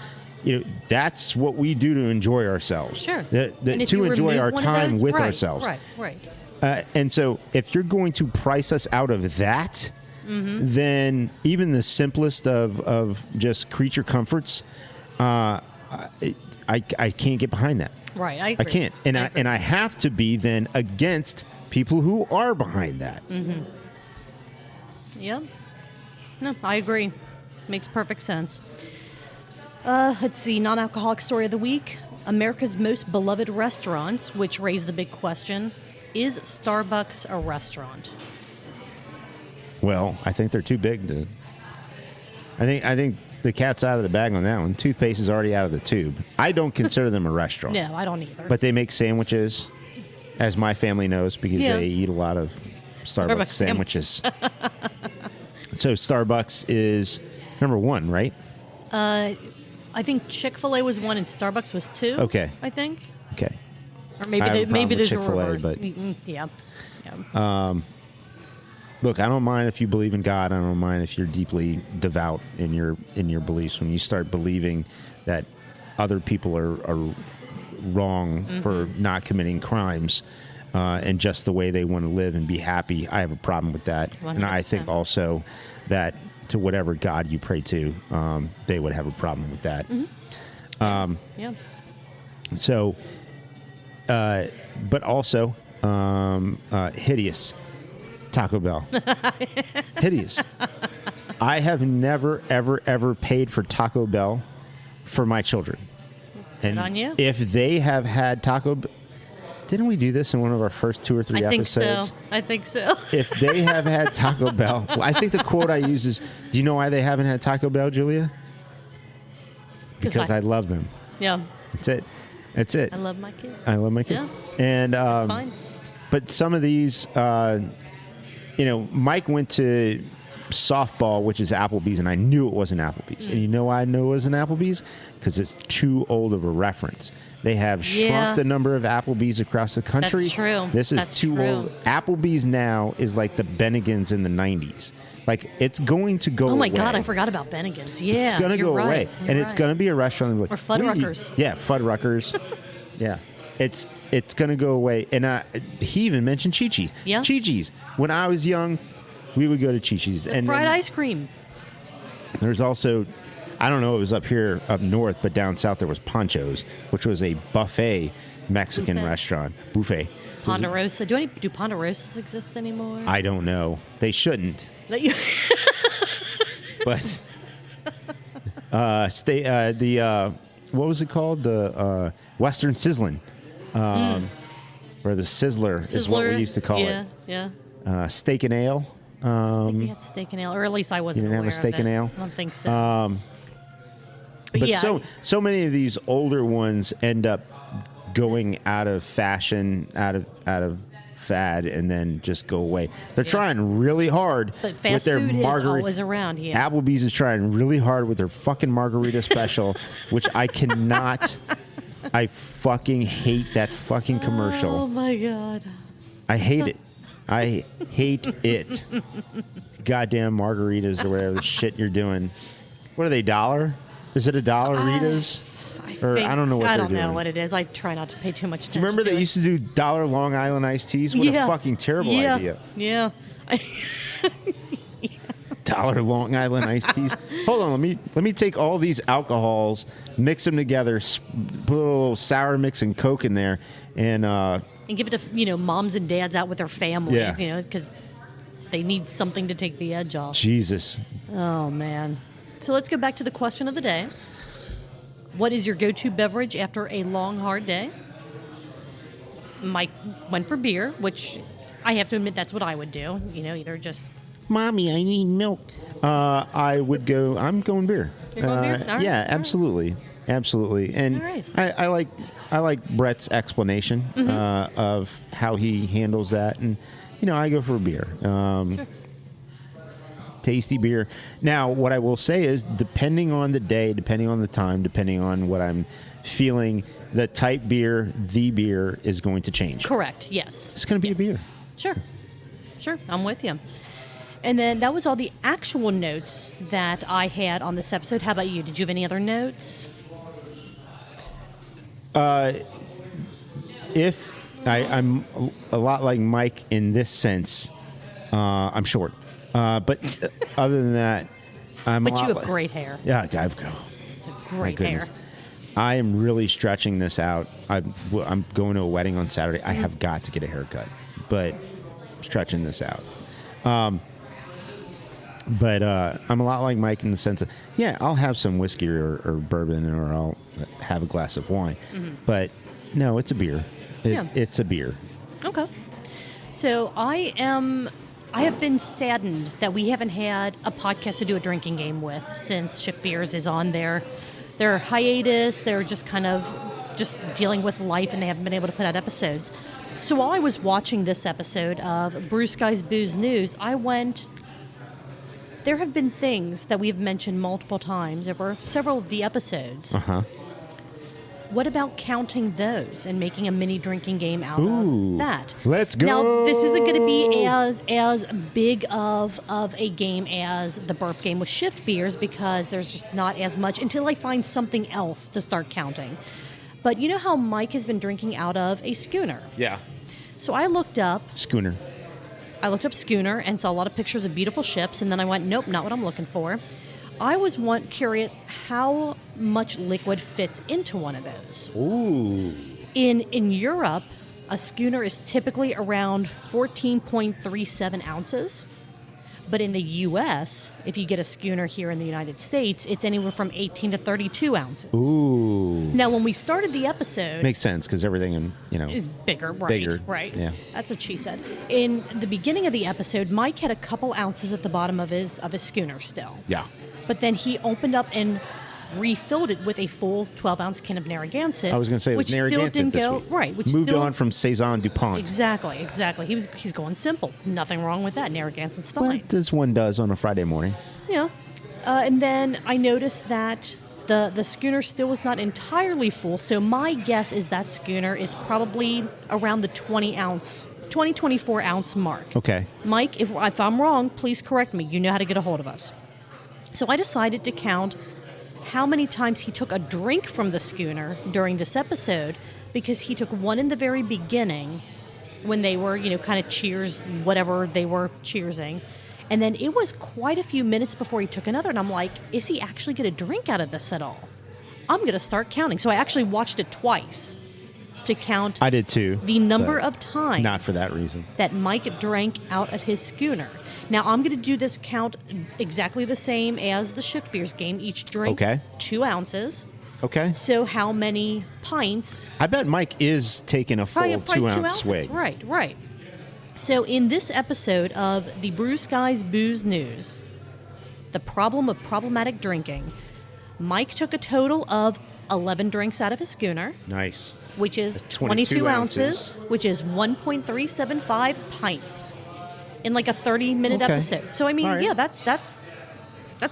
That's what we do to enjoy ourselves. Sure. To enjoy our time with right, ourselves. Right. And so if you're going to price us out of that, then even the simplest of just creature comforts, I can't get behind that. Right, I agree. I can't. And I have to be then against people who are behind that. Yeah. No, I agree. Makes perfect sense. Let's see, non-alcoholic story of the week. America's most beloved restaurants, which raise the big question, is Starbucks a restaurant? Well, I think they're too big to... I think the cat's out of the bag on that one. Toothpaste is already out of the tube. I don't consider them a restaurant. No, I don't either. But they make sandwiches, as my family knows, because they eat a lot of Starbucks sandwiches. So Starbucks is number one, right? I think Chick-fil-A was 1 and Starbucks was 2. Okay. I think. Okay. Or maybe I have a problem with there's a Chick-fil-A, reverse. but- Yeah. Look, I don't mind if you believe in God. I don't mind if you're deeply devout in your beliefs. When you start believing that other people are wrong for not committing crimes and just the way they want to live and be happy, I have a problem with that. 100%. And I think also that to whatever God you pray to, they would have a problem with that. Yeah. So, but also hideous. Taco Bell. Hideous. I have never, ever, ever paid for Taco Bell for my children. And on you. if they have had Taco Bell, didn't we do this in one of our first 2 or 3 episodes? I think so. If they have had Taco Bell, I think the quote I use is, do you know why they haven't had Taco Bell, Julia? Because I love them. Yeah. That's it. I love my kids. I love my kids. Yeah. And That's fine. but some of these, Mike went to softball, which is Applebee's, and I knew it wasn't Applebee's. And you know why I know it wasn't Applebee's? Because it's too old of a reference. They have shrunk the number of Applebee's across the country. That's true. This is That's too true. old. Applebee's now is like the Bennigan's in the 90s. Like, it's going to go away. Oh my God, I forgot about Bennigan's. Yeah, It's going to go away. You're And it's right. going to be a restaurant. Like, Or Fuddruckers. Yeah, Fuddruckers. Yeah. It's going to go away. And he even mentioned Chi-Chi's. Yeah. Chi-Chi's. When I was young, we would go to Chi-Chi's. And Fried ice cream. there's also, I don't know, it was up here, up north, but down south there was Pancho's, which was a buffet Mexican restaurant. Buffet. Ponderosa. Do Ponderosas exist anymore? I don't know. They shouldn't. That you- But what was it called? The Western Sizzlin'. Or the Sizzler is what we used to call it. Yeah. Steak and ale. We had steak and ale, or at least I wasn't You didn't have aware a steak of and it. ale? I don't think so. But yeah, so many of these older ones end up going out of fashion, out of fad, and then just go away. They're trying really hard but with fast their food is margarita. always around here. Yeah. Applebee's is trying really hard with their fucking margarita special, which I cannot. I fucking hate that fucking commercial. Oh my God. I hate it. I hate it. Goddamn margaritas or whatever the shit you're doing. What are they, $1? Is it $1 Ritas? I don't know what I they're don't know doing. what it is. I try not to pay too much attention. Remember to they it. used to do $1 Long Island iced teas? What a fucking terrible idea. Yeah. $1 Long Island iced teas. Hold on, let me take all these alcohols, mix them together, put a little sour mix and Coke in there, and And give it to moms and dads out with their families. Yeah. Because they need something to take the edge off. Jesus. Oh man. So let's go back to the question of the day. What is your go-to beverage after a long, hard day? Mike went for beer, which I have to admit that's what I would do. Either just... Mommy, I need milk. I'm going beer. You're going beer? All right. Yeah, absolutely. Absolutely. And All right. I like Brett's explanation of how he handles that. And, I go for a beer. Sure. Tasty beer. Now, what I will say is, depending on the day, depending on the time, depending on what I'm feeling the type beer, the beer is going to change. Correct. Yes. It's going to be a beer. Sure. I'm with you. And then that was all the actual notes that I had on this episode. How about you? Did you have any other notes? If I'm a lot like Mike in this sense, I'm short. But other than that, But you have great hair. Yeah, I've got. It's a My great hair. goodness. I am really stretching this out. I'm going to a wedding on Saturday. I have got to get a haircut, but I'm stretching this out. But I'm a lot like Mike in the sense of, yeah, I'll have some whiskey or bourbon, or I'll have a glass of wine. But no, it's a beer. It's a beer. Okay. So I have been saddened that we haven't had a podcast to do a drinking game with since Shift Beers is on their hiatus. They're just kind of just dealing with life, and they haven't been able to put out episodes. So while I was watching this episode of Brew Sky's Booze News, I went, there have been things that we've mentioned multiple times over several of the episodes. What about counting those and making a mini drinking game out of that? Let's go. Now, this isn't going to be as big of a game as the burp game with Shift Beers, because there's just not as much until I find something else to start counting. But you know how Mike has been drinking out of a schooner? Yeah. So I looked up Schooner. schooner and saw a lot of pictures of beautiful ships, and then I went, nope, not what I'm looking for. I was curious how much liquid fits into one of those. Ooh. In Europe, a schooner is typically around 14.37 ounces. But in the U.S., if you get a schooner here in the United States, it's anywhere from 18 to 32 ounces. Ooh. Now, when we started the episode... Makes sense, because everything, is bigger, right? Bigger. Right. Yeah. That's what she said. In the beginning of the episode, Mike had a couple ounces at the bottom of his schooner still. Yeah. But then he opened up and refilled it with a full 12-ounce can of Narragansett. I was going to say it was Narragansett this week. Right. Which moved on from Saison DuPont. Exactly. He's going simple. Nothing wrong with that. Narragansett's fine. What this one does on a Friday morning. Yeah. And then I noticed that the schooner still was not entirely full, so my guess is that schooner is probably around the 24 ounce mark. Okay. Mike, if I'm wrong, please correct me. You know how to get a hold of us. So I decided to count how many times he took a drink from the schooner during this episode, because he took one in the very beginning when they were, kind of cheers, whatever they were cheersing. And then it was quite a few minutes before he took another. And I'm like, is he actually going to drink out of this at all? I'm going to start counting. So I actually watched it twice to count. I did too. The number of times. Not for that reason. That Mike drank out of his schooner. Now, I'm going to do this count exactly the same as the Shift Beers game. Each drink, 2 ounces. Okay. So how many pints? I bet Mike is taking a full Probably 2 ounce 2 ounces. swig. Right. So in this episode of the Brew Sky's Booze News, the problem of problematic drinking, Mike took a total of 11 drinks out of his schooner. Nice. Which is 22 ounces, which is 1.375 pints in like a 30-minute episode. So, I mean, right. yeah, that's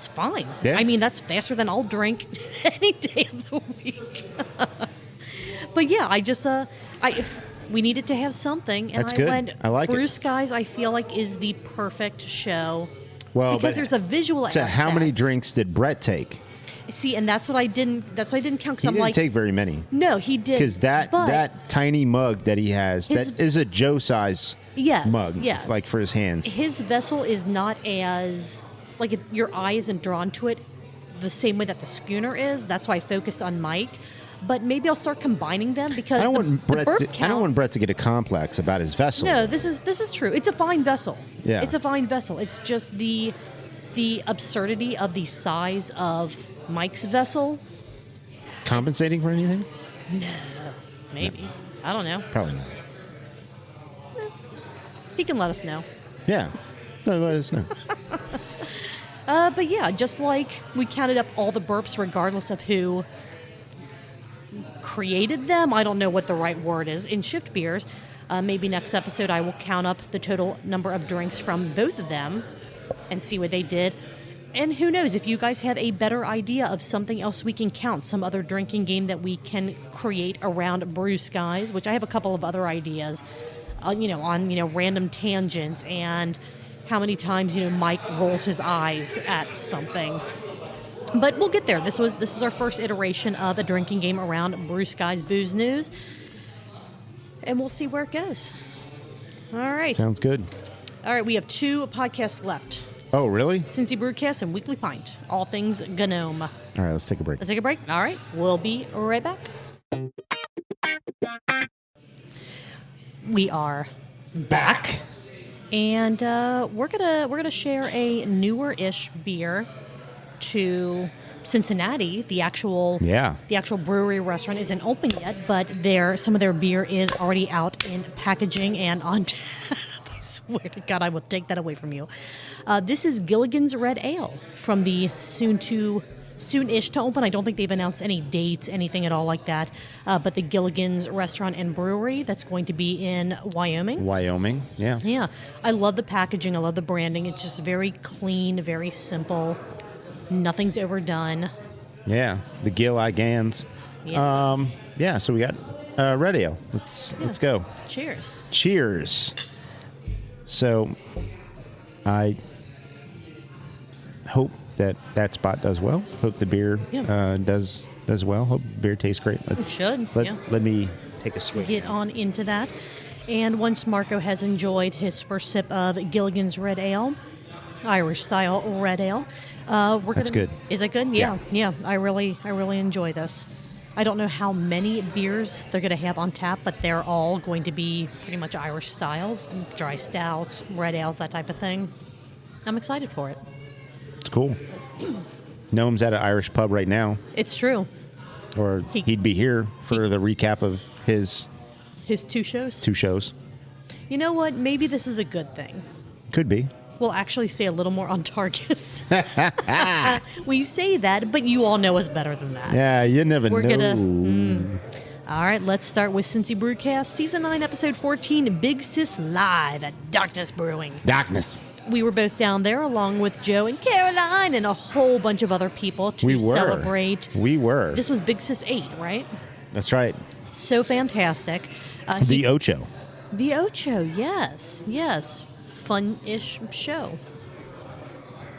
fine. Yeah. I mean, that's faster than I'll drink any day of the week. But yeah, we needed to have something, and That's good. went, I like it. Brew Skies, I feel like, is the perfect show. Well, because there's a visual So aspect. how many drinks did Brett take? See, and that's what I didn't count, because He I'm didn't like, take very many. no, he did. Because that tiny mug that he has, His- that is a Joe size mug, yes. like for his hands. His vessel is not as, like, your eye isn't drawn to it the same way that the schooner is. That's why I focused on Mike. But maybe I'll start combining them, because I don't the want Brett to get a complex about his vessel. No, this is true. It's a fine vessel. Yeah. It's a fine vessel. It's just the absurdity of the size of Mike's vessel. Compensating for anything? No. Maybe. No. I don't know. Probably not. He can let us know. Yeah. No, let us know. But yeah, just like we counted up all the burps regardless of who created them. I don't know what the right word is in Shift Beers. Maybe next episode I will count up the total number of drinks from both of them and see what they did. And who knows, if you guys have a better idea of something else we can count, some other drinking game that we can create around Brew Skies, which I have a couple of other ideas, on random tangents and how many times, Mike rolls his eyes at something. But we'll get there. This is our first iteration of a drinking game around Brew Skies Booze News. And we'll see where it goes. All right. Sounds good. All right, we have 2 podcasts left. Oh, really? Cincy Brewcast and Weekly Pint. All things Gnome. All right, let's take a break. Let's take a break. All right, we'll be right back. We are back, and we're gonna share a newer-ish beer to Cincinnati. The actual brewery restaurant isn't open yet, but some of their beer is already out in packaging and on tap. I swear to God, I will take that away from you. This is Gilligan's Red Ale from the soon-ish to open. I don't think they've announced any dates, anything at all like that. But the Gilligan's Restaurant and Brewery, that's going to be in Wyoming. Yeah. Yeah. I love the packaging. I love the branding. It's just very clean, very simple. Nothing's overdone. Yeah. The Gilligans. Yeah. So we got Red Ale. Let's go. Cheers. So I hope that spot does well. Hope the beer does well. Hope the beer tastes great. Let me take a swig. Get on into that. And once Marco has enjoyed his first sip of Gilligan's Red Ale, Irish style Red Ale, that's good. Is it good? Yeah. I really enjoy this. I don't know how many beers they're going to have on tap, but they're all going to be pretty much Irish styles, dry stouts, red ales, that type of thing. I'm excited for it. It's cool. Gnome's at an Irish pub right now. It's true. Or he'd be here for the recap of his 2 shows. 2 shows. You know what? Maybe this is a good thing. Could be. We'll actually stay a little more on target. We say that, but you all know us better than that. Yeah, you never know. All right, let's start with Cincy Brewcast, Season 9, Episode 14, Big Sis Live at Darkness Brewing. Darkness. We were both down there along with Joe and Caroline and a whole bunch of other people to celebrate. We were. This was Big Sis 8, right? That's right. So fantastic. The Ocho. The Ocho, yes. Fun-ish show.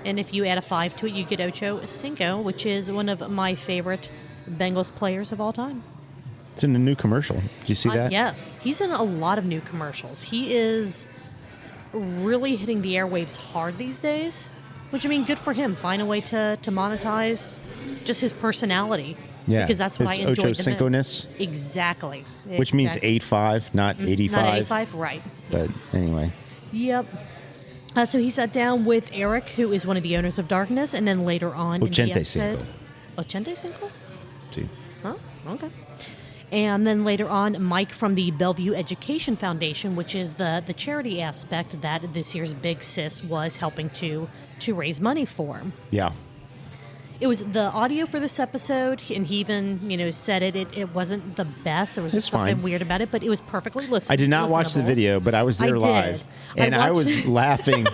And if you add a 5 to it, you get Ocho Cinco, which is one of my favorite Bengals players of all time. It's in a new commercial. Did you see that? Yes. He's in a lot of new commercials. He is really hitting the airwaves hard these days, which, I mean, good for him. Find a way to monetize just his personality. Yeah. Because that's what I enjoy Ocho the Cinco-ness. most. Exactly. Which means 8-5, not 85. Not 85, right. But anyway. Yep. So he sat down with Eric, who is one of the owners of Darkness, and then later on in the episode... Ochente Cinco? See. Oh, okay. And then later on, Mike from the Bellevue Education Foundation, which is the charity aspect that this year's Big Sis was helping to raise money for. Yeah. It was the audio for this episode, and he even, said it wasn't the best. There was just something weird about it, but it was perfectly listenable. I did not watch the video, but I was there live. And I was laughing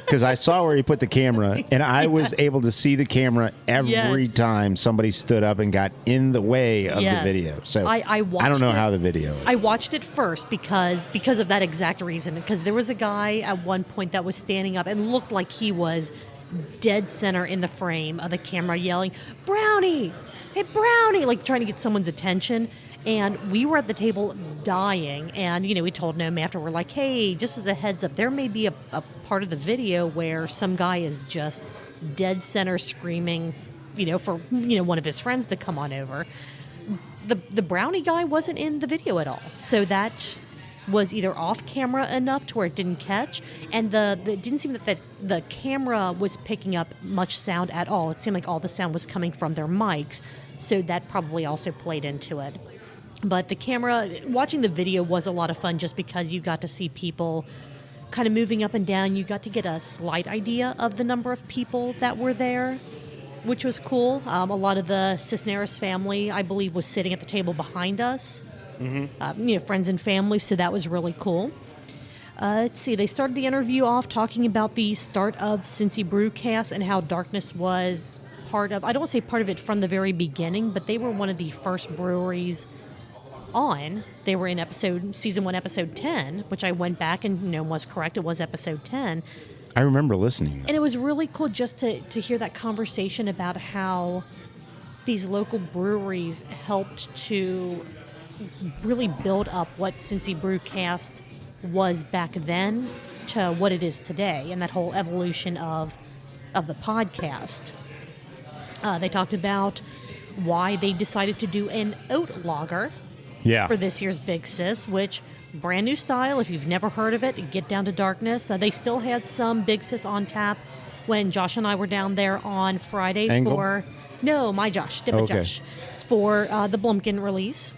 because I saw where he put the camera, and I was able to see the camera every time somebody stood up and got in the way of the video. So I don't know how the video is. I watched it first because of that exact reason, because there was a guy at one point that was standing up and looked like he was dead center in the frame of the camera yelling, "Brownie! Hey, Brownie!" like trying to get someone's attention. And we were at the table dying. And, we told Gnome after, we're like, hey, just as a heads up, there may be a part of the video where some guy is just dead center screaming, for, one of his friends to come on over. The Brownie guy wasn't in the video at all. So that was either off camera enough to where it didn't catch, and it didn't seem that the camera was picking up much sound at all. It seemed like all the sound was coming from their mics, so that probably also played into it. But the camera, watching the video was a lot of fun just because you got to see people kind of moving up and down. You got to get a slight idea of the number of people that were there, which was cool. A lot of the Cisneros family, I believe, was sitting at the table behind us. Mm-hmm. Friends and family, so that was really cool. Let's see. They started the interview off talking about the start of Cincy Brewcast and how Darkness was part of, I don't want to say part of it from the very beginning, but they were one of the first breweries on. They were in season 1, episode 10, which I went back and Gnome was correct. It was episode 10. I remember listening. And it was really cool just to hear that conversation about how these local breweries helped to really build up what Cincy Brewcast was back then to what it is today, and that whole evolution of the podcast. They talked about why they decided to do an oat lager for this year's Big Sis, which brand new style. If you've never heard of it, get down to Darkness. They still had some Big Sis on tap when Josh and I were down there on Friday Angle? for Josh for the Blumpkin release.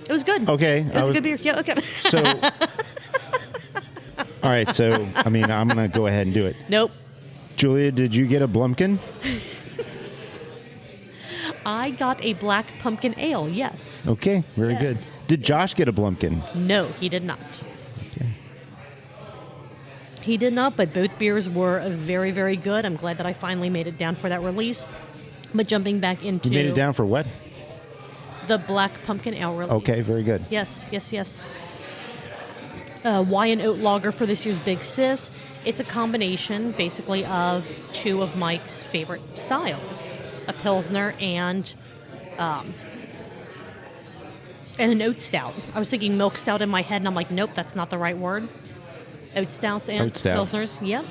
It was good. Okay. It was a good beer. Yeah, okay. So, all right. So, I mean, I'm going to go ahead and do it. Nope. Julia, did you get a Blumpkin? I got a black pumpkin ale, yes. Okay, very Yes. good. Did Josh get a Blumpkin? No, he did not. Okay. He did not, but both beers were very, very good. I'm glad that I finally made it down for that release. But jumping back into... You made it down for what? The black pumpkin ale release. Okay, very good. Yes. Why an oat lager for this year's Big Sis? It's a combination, basically, of two of Mike's favorite styles. A Pilsner and an oat stout. I was thinking milk stout in my head, and I'm like, nope, that's not the right word. Oat stouts and Oat stout. Pilsners. Yep.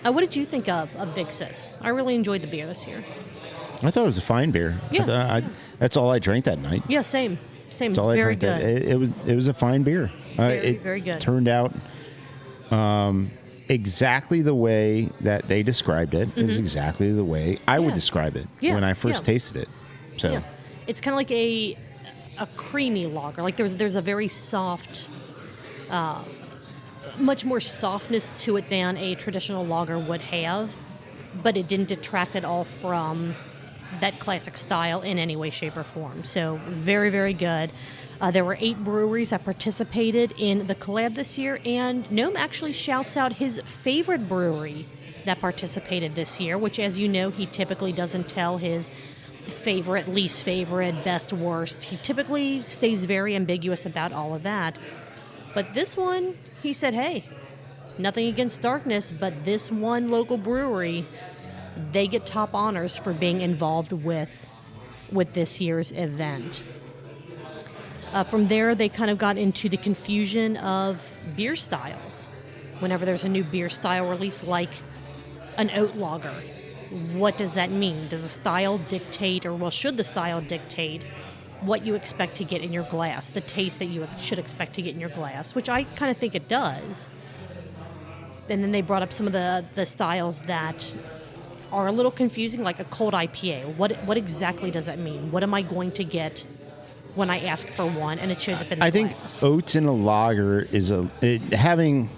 What did you think of Big Sis? I really enjoyed the beer this year. I thought it was a fine beer. Yeah. That's all I drank that night. Yeah, same. It's That's all very I drank. good. It was a fine beer. Very good. It turned out exactly the way that they described it. It was exactly the way I would describe it when I first tasted it. So yeah. It's kind of like a creamy lager. Like there's a very soft, much more softness to it than a traditional lager would have, but it didn't detract at all from that classic style in any way, shape, or form. So very, very good. There were 8 breweries that participated in the collab this year, and Gnome actually shouts out his favorite brewery that participated this year, which, as you know, he typically doesn't tell his favorite, least favorite, best, worst. He typically stays very ambiguous about all of that. But this one, he said, hey, nothing against Darkness, but this one local brewery, they get top honors for being involved with this year's event. From there, they kind of got into the confusion of beer styles. Whenever there's a new beer style release, like an oat lager, what does that mean? Does the style dictate, or should the style dictate what you expect to get in your glass, the taste that you should expect to get in your glass, which I kind of think it does. And then they brought up some of the styles that are a little confusing, like a cold IPA. What exactly does that mean? What am I going to get when I ask for one and it shows up in the I think glass? oats in a lager is having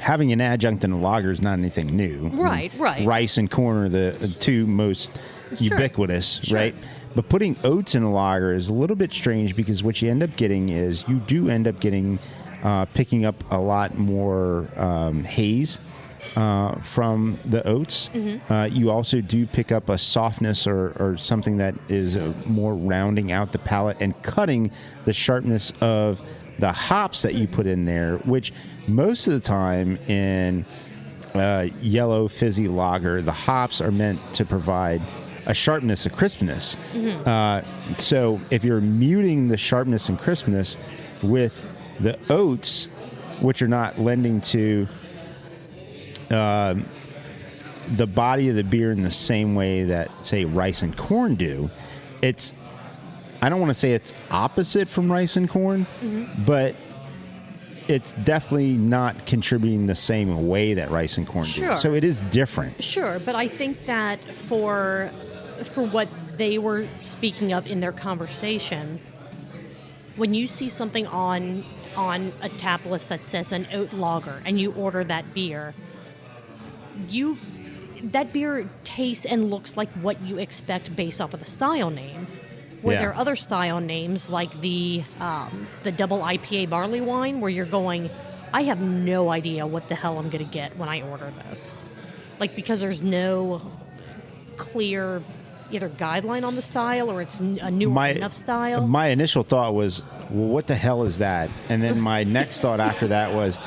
an adjunct in a lager is not anything new. Right. Rice and corn are the two most ubiquitous, Sure. right? But putting oats in a lager is a little bit strange because what you end up getting is you do end up getting picking up a lot more haze from the oats. You also do pick up a softness or something that is more rounding out the palate and cutting the sharpness of the hops that you put in there, which most of the time in yellow fizzy lager, the hops are meant to provide a sharpness, a crispness. So if you're muting the sharpness and crispness with the oats, which are not lending to the body of the beer in the same way that, say, rice and corn do, I don't want to say it's opposite from rice and corn, but it's definitely not contributing the same way that rice and corn do. So it is different. Sure, but I think that for what they were speaking of in their conversation, when you see something on a tap list that says an oat lager and you order that beer, that beer tastes and looks like what you expect based off of the style name. Where there are other style names like the double IPA barley wine, where you're going, I have no idea what the hell I'm going to get when I order this. Like, because there's no clear either guideline on the style or it's a new enough style. My initial thought was, well, what the hell is that? And then my next thought after that was,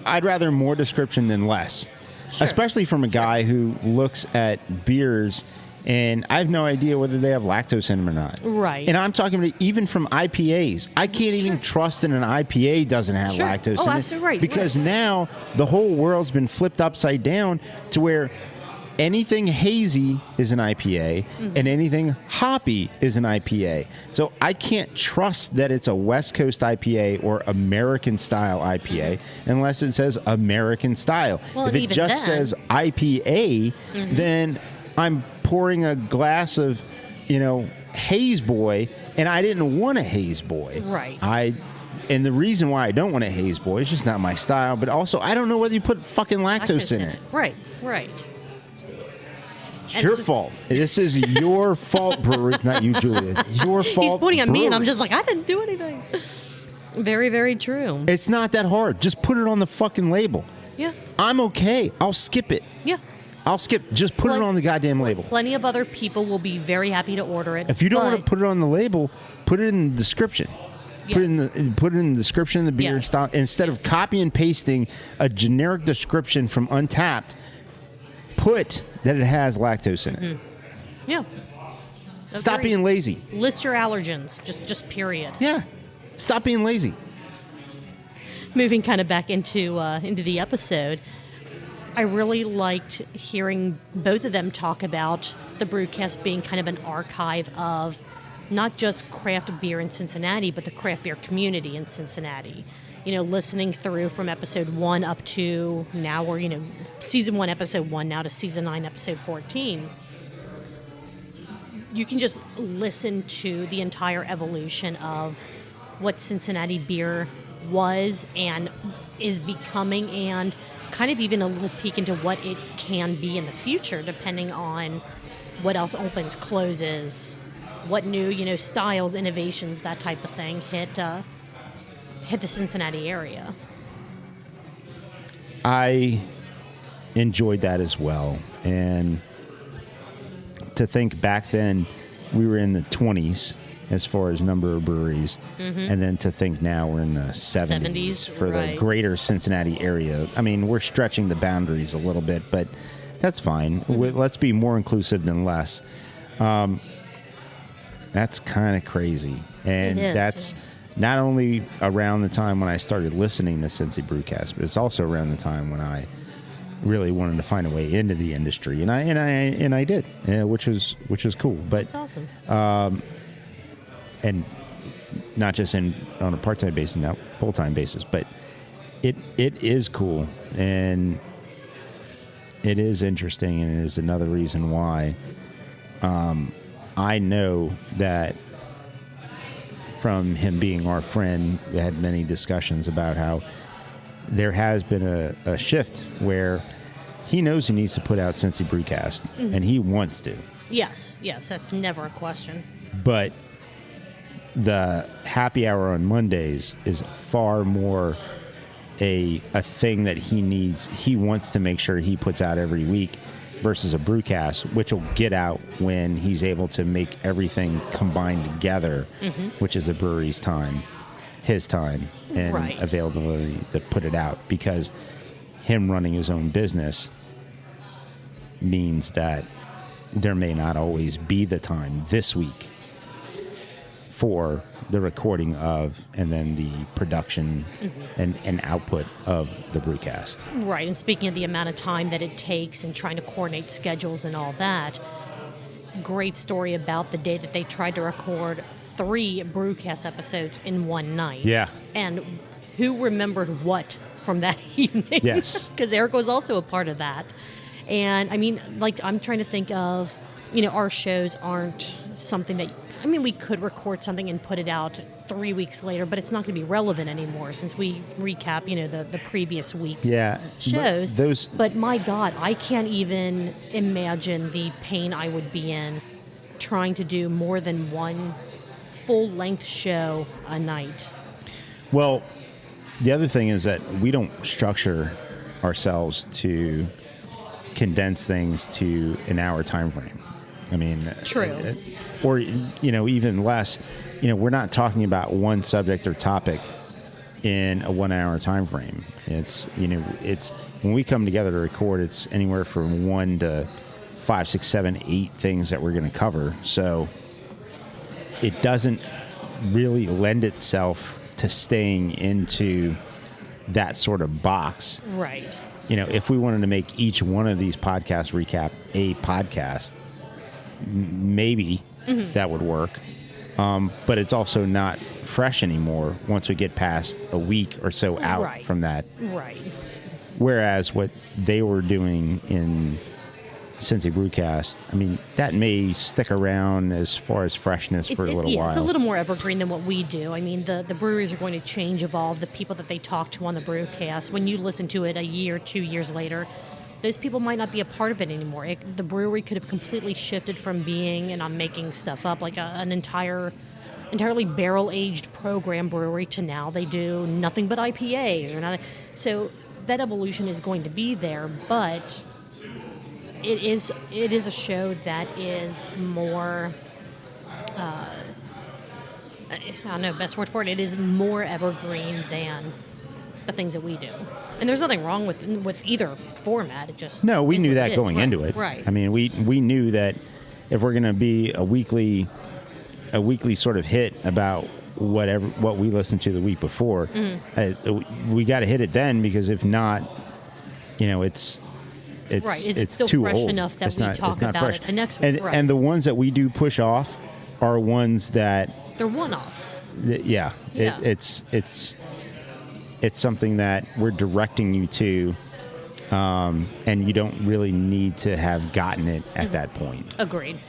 I'd rather more description than less. Sure. Especially from a guy who looks at beers and I have no idea whether they have lactose in them or not. Right. And I'm talking about even from IPAs. I can't even trust that an IPA doesn't have lactose in it. Absolutely right. Because now the whole world's been flipped upside down to where anything hazy is an IPA and anything hoppy is an IPA. So I can't trust that it's a West Coast IPA or American style IPA unless it says American style. Well, if it just says IPA, then I'm pouring a glass of, Haze Boy, and I didn't want a Haze Boy. Right. And the reason why I don't want a Haze Boy is just not my style, but also I don't know whether you put fucking lactose in it. Right. It's your fault. This is your fault, breweries, not you, Julia. Your fault. He's pointing at me, and I'm breweries. just like, I didn't do anything. Very, very true. It's not that hard. Just put it on the fucking label. Yeah. I'm okay. I'll skip it. Yeah. I'll skip. Just put it on the goddamn label. Plenty of other people will be very happy to order it. If you don't want to put it on the label, put it in the description. Yes. Put it in the description of the beer style instead of copy and pasting a generic description from Untapped. Put that it has lactose in it. Yeah. Stop being lazy. List your allergens. Just period. Yeah. Stop being lazy. Moving kind of back into the episode, I really liked hearing both of them talk about the Brewcast being kind of an archive of not just craft beer in Cincinnati, but the craft beer community in Cincinnati. Listening through from episode 1 up to now we're, season 1, episode 1, now to season 9, episode 14. You can just listen to the entire evolution of what Cincinnati beer was and is becoming, and kind of even a little peek into what it can be in the future, depending on what else opens, closes, what new, styles, innovations, that type of thing hit the Cincinnati area. I enjoyed that as well. And to think back then, we were in the 20s as far as number of breweries. And then to think now we're in the 70s for the greater Cincinnati area. I mean, we're stretching the boundaries a little bit, but that's fine. Let's be more inclusive than less. That's kind of crazy. And that's not only around the time when I started listening to Cincy Brewcast, but it's also around the time when I really wanted to find a way into the industry, and I did, which was cool. But that's awesome. And not just on a part-time basis, now full-time basis, but it is cool, and it is interesting, and it is another reason why I know that from him being our friend, we had many discussions about how there has been a shift where he knows he needs to put out Cincy Brewcast, and he wants to. Yes, that's never a question. But the happy hour on Mondays is far more a thing that he needs. He wants to make sure he puts out every week versus a Brewcast, which will get out when he's able to make everything combined together, which is a brewery's time, his time, and availability to put it out. Because him running his own business means that there may not always be the time this week for the recording of and then the production and output of the Brewcast. Right, and speaking of the amount of time that it takes and trying to coordinate schedules and all that, great story about the day that they tried to record 3 Brewcast episodes in one night. Yeah. And who remembered what from that evening? Yes. Because Eric was also a part of that. And, I mean, like, I'm trying to think of, our shows aren't something that... we could record something and put it out 3 weeks later, but it's not going to be relevant anymore since we recap, the previous week's shows. But my God, I can't even imagine the pain I would be in trying to do more than one full-length show a night. Well, The other thing is that we don't structure ourselves to condense things to an hour time frame. I mean, True. Or, even less, we're not talking about one subject or topic in a 1 hour time frame. It's when we come together to record, it's anywhere from 1 to 5, 6, 7, 8 things that we're going to cover. So it doesn't really lend itself to staying into that sort of box. Right. If we wanted to make each one of these podcasts recap a podcast, maybe that would work. But it's also not fresh anymore once we get past a week or so out from that. Right. Whereas what they were doing in Cincy Brewcast, I mean, that may stick around as far as freshness for a little while. It's a little more evergreen than what we do. I mean, the breweries are going to change, evolve. The people that they talk to on the Brewcast, when you listen to it a year, 2 years later, those people might not be a part of it anymore. The brewery could have completely shifted from being, and I'm making stuff up, like an entirely barrel-aged program brewery to now they do nothing but IPAs or nothing. So that evolution is going to be there, but it is a show that is more, I don't know, best word for it. It is more evergreen than the things that we do. And there's nothing wrong with either format. It just no, we knew that going right, into it. Right. I mean, we knew that if we're going to be a weekly sort of hit about what we listened to the week before, we got to hit it then, because if not, it's right. Is it still too fresh old. enough that it's we not, talk it's not about fresh. it the next week? And the ones that we do push off are ones that they're one-offs. Yeah. It's something that we're directing you to, and you don't really need to have gotten it at that point. Agreed.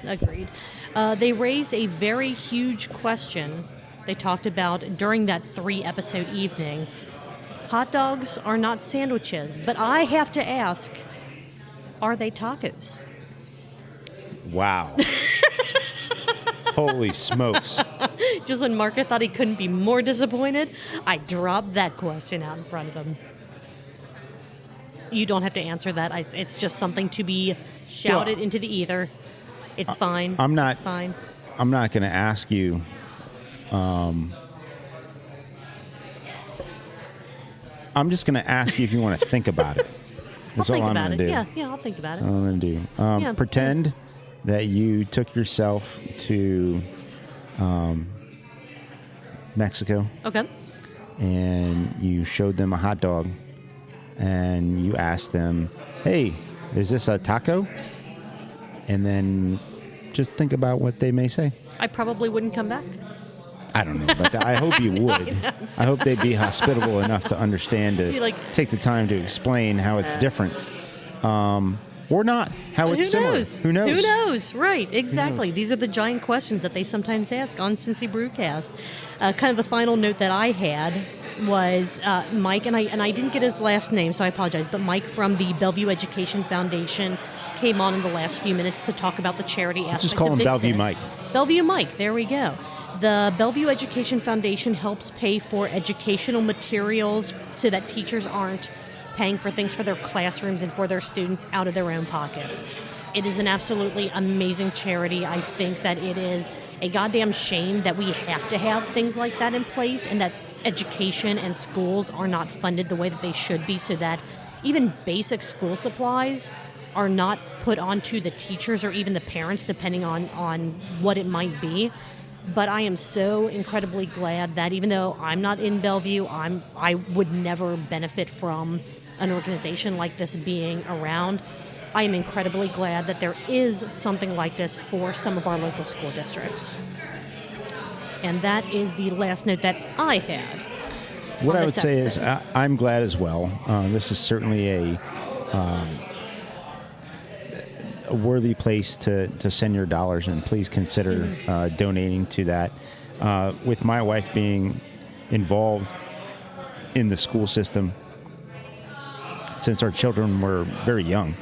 They raised a very huge question. They talked about during that 3-episode evening, hot dogs are not sandwiches, but I have to ask, are they tacos? Wow. Holy smokes. Just when Marco thought he couldn't be more disappointed, I dropped that question out in front of him. You don't have to answer that. It's just something to be shouted into the ether. It's fine. It's fine. I'm not going to ask you. I'm just going to ask you if you want to think about it. That's I'll think all I'm about going to it. do. Yeah, I'll think about it. That's all I'm going to do. Pretend that you took yourself to Mexico. Okay. And you showed them a hot dog, and you asked them, "Hey, is this a taco?" And then just think about what they may say. I probably wouldn't come back. I don't know about that. I hope you would. I hope they'd be hospitable enough to understand to take the time to explain how it's different. Or not, how it's similar. Who knows? Who knows? Right, exactly. These are the giant questions that they sometimes ask on Cincy Brewcast. Kind of the final note that I had was Mike, and I didn't get his last name, so I apologize, but Mike from the Bellevue Education Foundation came on in the last few minutes to talk about the charity aspect. Let's just call him Bellevue Mike. Bellevue Mike, there we go. The Bellevue Education Foundation helps pay for educational materials so that teachers aren't paying for things for their classrooms and for their students out of their own pockets. It is an absolutely amazing charity. I think that it is a goddamn shame that we have to have things like that in place, and that education and schools are not funded the way that they should be, so that even basic school supplies are not put onto the teachers or even the parents, depending on what it might be. But I am so incredibly glad that even though I'm not in Bellevue, I would never benefit from an organization like this being around. I am incredibly glad that there is something like this for some of our local school districts. And that is the last note that I had. What I would say is I'm glad as well. This is certainly a worthy place to send your dollars, and please consider donating to that. With my wife being involved in the school system since our children were very young,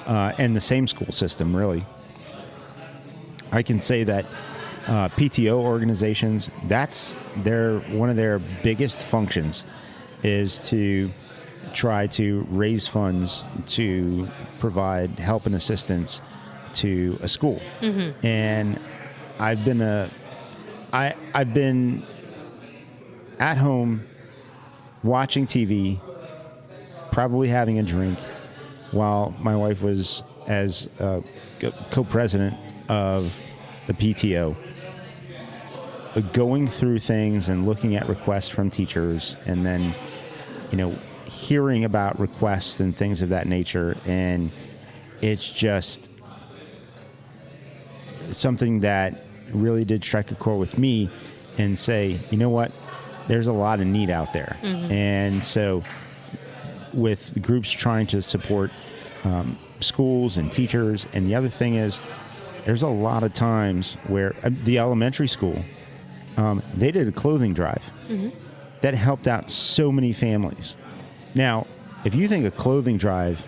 and the same school system, really, I can say that PTO organizations, that's one of their biggest functions is to try to raise funds to provide help and assistance to a school. Mm-hmm. And I've been at home watching TV, probably having a drink, while my wife was as co-president of the PTO, going through things and looking at requests from teachers, and then, hearing about requests and things of that nature. And it's just something that really did strike a chord with me and say, you know what, there's a lot of need out there. Mm-hmm. And so with groups trying to support schools and teachers, and the other thing is there's a lot of times where the elementary school, they did a clothing drive mm-hmm. that helped out so many families. Now, if you think a clothing drive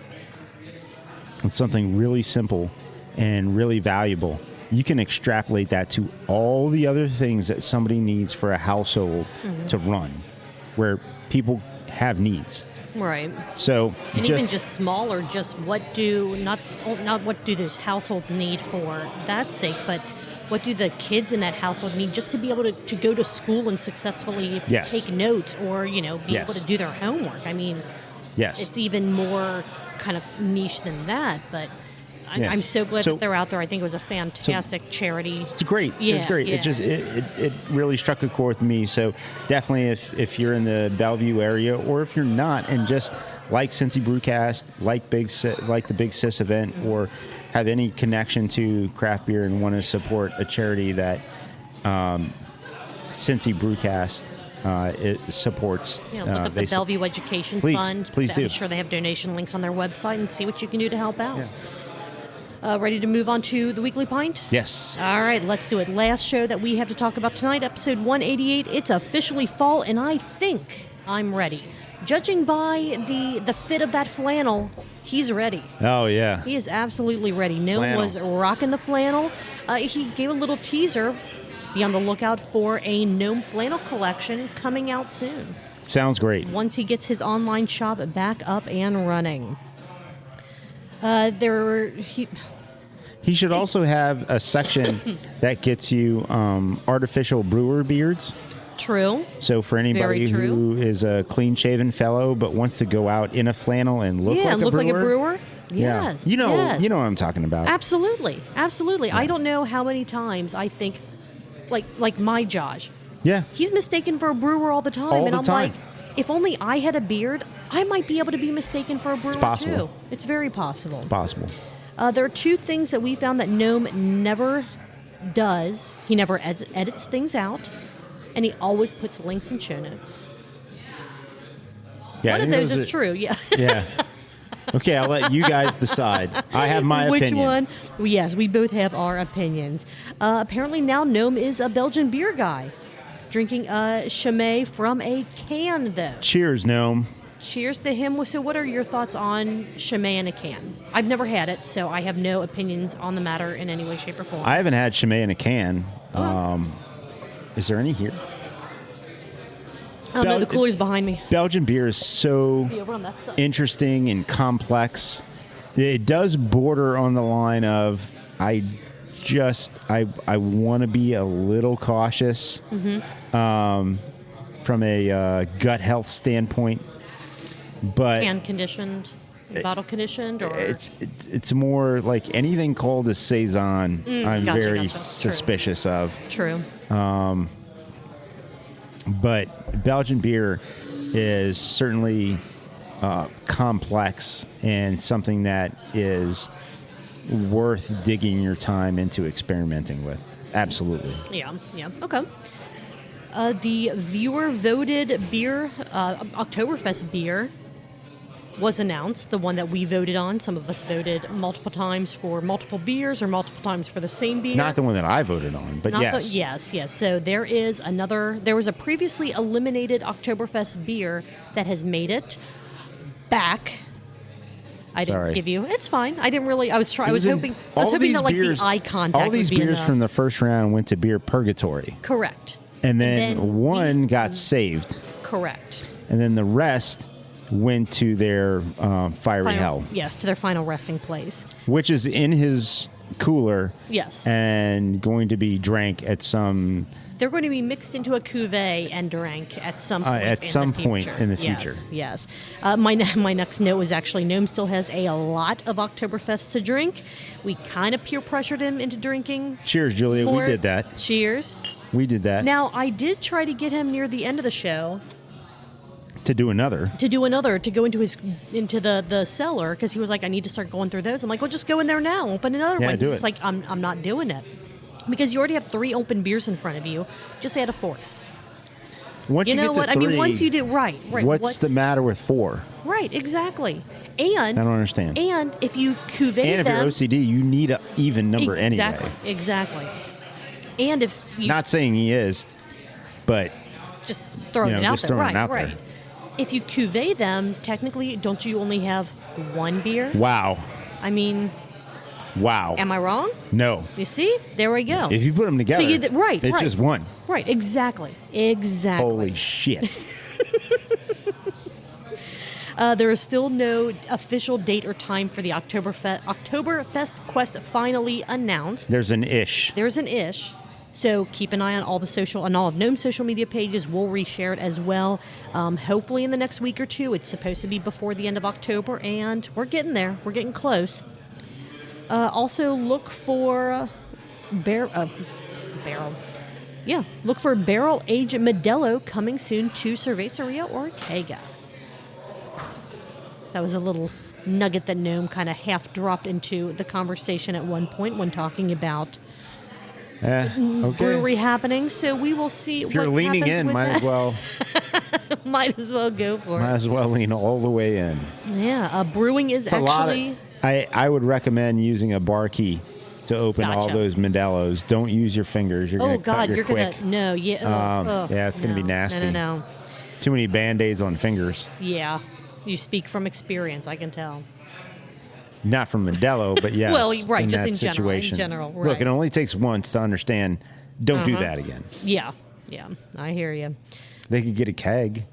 is something really simple and really valuable, you can extrapolate that to all the other things that somebody needs for a household mm-hmm. to run, where people have needs. Right. So, and even just smaller, just what do not what do those households need for that sake, but what do the kids in that household need just to be able to go to school and successfully yes. take notes, or be yes. able to do their homework? I mean, yes, it's even more kind of niche than that, but I'm so glad that they're out there. I think it was a fantastic charity. It's great. Yeah, it was great. Yeah. It really struck a chord with me. So definitely, if you're in the Bellevue area, or if you're not, and just like Cincy Brewcast, like the Big Sis event, or have any connection to craft beer and want to support a charity that Cincy Brewcast it supports. Look at the Bellevue Education Fund. Please do. I'm sure they have donation links on their website, and see what you can do to help out. Yeah. Ready to move on to the Weekly Pint? Yes. All right, let's do it. Last show that we have to talk about tonight, episode 188. It's officially fall, and I think I'm ready. Judging by the fit of that flannel, he's ready. Oh, yeah. He is absolutely ready. Gnome was rocking the flannel. He gave a little teaser. Be on the lookout for a Gnome flannel collection coming out soon. Sounds great. Once he gets his online shop back up and running. He should also have a section that gets you artificial brewer beards. True. So for anybody who is a clean-shaven fellow but wants to go out in a flannel and look like a brewer. Like a brewer. Yes. Yeah. You know what I'm talking about. Absolutely. Yeah. I don't know how many times I think, like my Josh. Yeah. He's mistaken for a brewer all the time. I'm like, if only I had a beard, I might be able to be mistaken for a brewer, too. It's very possible. It's possible. There are two things that we found that Gnome never does. He never edits things out, and he always puts links in show notes. Yeah, one of those is true, yeah. Yeah. Okay, I'll let you guys decide. I have my opinion. Which one? Yes, we both have our opinions. Apparently now Gnome is a Belgian beer guy. Drinking a Chimay from a can, though. Cheers, Gnome. Cheers to him. So what are your thoughts on Chimay in a can? I've never had it, so I have no opinions on the matter in any way, shape, or form. I haven't had Chimay in a can. Is there any here? Oh, no, the cooler's behind me. Belgian beer is so interesting and complex. It does border on the line of I want to be a little cautious from a gut health standpoint, but can conditioned, bottle conditioned, or it's more like anything called a saison. I'm very suspicious of. True. But Belgian beer is certainly complex and something that is worth digging your time into experimenting with. Absolutely. Yeah. Okay. The viewer-voted beer, Oktoberfest beer, was announced, the one that we voted on. Some of us voted multiple times for multiple beers or multiple times for the same beer. Not the one that I voted on, but yes. Yes. So there was a previously eliminated Oktoberfest beer that has made it back. I didn't give you. It's fine. I didn't really. I was hoping that like the eye contact. All these beers from the first round went to beer purgatory. Correct. And then one got saved. Correct. and then the rest went to their fiery hell, Yeah, to their final resting place. which is in his cooler. Yes. And going to be drank at some. They're going to be mixed into a cuvee and drank at some point. In the future. Yes. My next note was actually Gnome still has a lot of Oktoberfest to drink. We kind of peer pressured him into drinking. Cheers, Julia. more. We did that. Cheers. We did that. Now, I did try to get him near the end of the show to do another. to go into the cellar because he was like, I need to start going through those. I'm like, well, just go in there now, open another Yeah, one. do He's it. like, I'm not doing it because you already have 3 open beers in front of you. Just add a 4th. Once You you know get to what? 3, I mean, once you do right. what's the matter with 4? Right, exactly. And I don't understand. And if you cuvee And if them, you're OCD, you need an even number exactly, anyway. exactly. And if you Not saying he is, but just throwing you know, it out just there, throwing right, it out right. there. If you cuvee them, technically, don't you only have 1 beer? wow. I mean, am I wrong? No. You see, there we go. If you put them together, So right, it's right. just one. Right, exactly. Holy shit. There is still no official date or time for the Oktoberfest Quest finally announced. There's an ish. There's an ish. So keep an eye on all of Gnome's social media pages. We'll reshare it as well. Hopefully in the next week or 2. It's supposed to be before the end of October, and we're getting there. We're getting close. Also look for barrel. Yeah, look for barrel-aged Modelo coming soon to Cerveceria Ortega. That was a little nugget that Gnome kind of half dropped into the conversation at one point when talking about Okay. brewery happening. So we will see. If you're what leaning happens in, with might that. as well. Might as well go for Might it. as well lean all the way in. Yeah, Brewing is It's a lot actually. of, I would recommend using a bar key to open all Gotcha. those Modelos. Don't use your fingers. You're Oh going to cut God, your you're quick. gonna no, yeah, Yeah, it's gonna be no, nasty. No. Too many Band-Aids on fingers. Yeah, you speak from experience. I can tell. Not from Modelo, but yes. Well, right, in just that in general, situation. right. Look, it only takes once to understand. Don't do that again. Yeah, I hear you. They could get a keg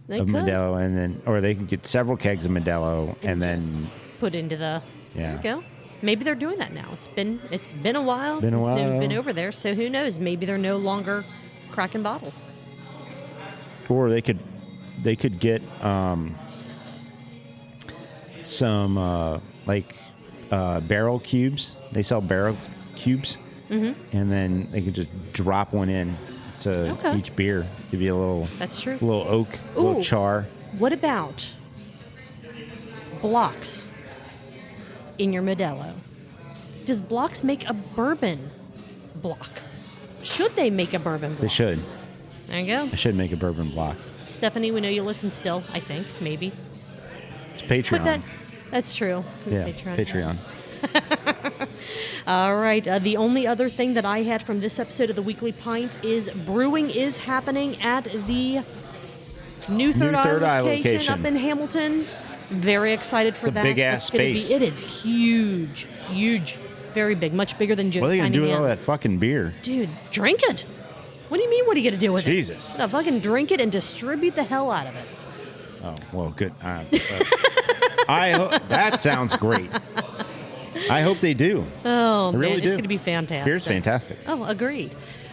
They of could Modelo, and then, or they could get several kegs of Modelo, and just then put into the. Yeah. There you go. Maybe they're doing that now. It's been a while Been a since Gnome's been while. over there, so who knows? Maybe they're no longer cracking bottles. or they could get some barrel cubes. They sell barrel cubes, and then they could just drop one in to Okay. each beer. Give you a little That's true. oak, a little Ooh. char. What about blocks in your Modelo? Does blocks make a bourbon block? Should they make a bourbon block? They should. There you go. They should make a bourbon block. Stephanie, we know you listen still, I think, maybe. It's Patreon. Put that. That's true. Yeah, Patreon. All right. The only other thing that I had from this episode of the Weekly Pint is Brewing is happening at the new Third Eye location up in Hamilton. Very excited for It's a that. big-ass It's gonna space. it is huge. Very big. Much bigger than Joe's What are they going Tiny to do with all Hands. that fucking beer? Dude, drink it. What do you mean, what are you going to do with Jesus. it? Fucking drink it and distribute the hell out of it. Oh, well, good. That sounds great. I hope they do. Oh, I really man, do. it's going to be fantastic. Beer's fantastic. Oh, agreed.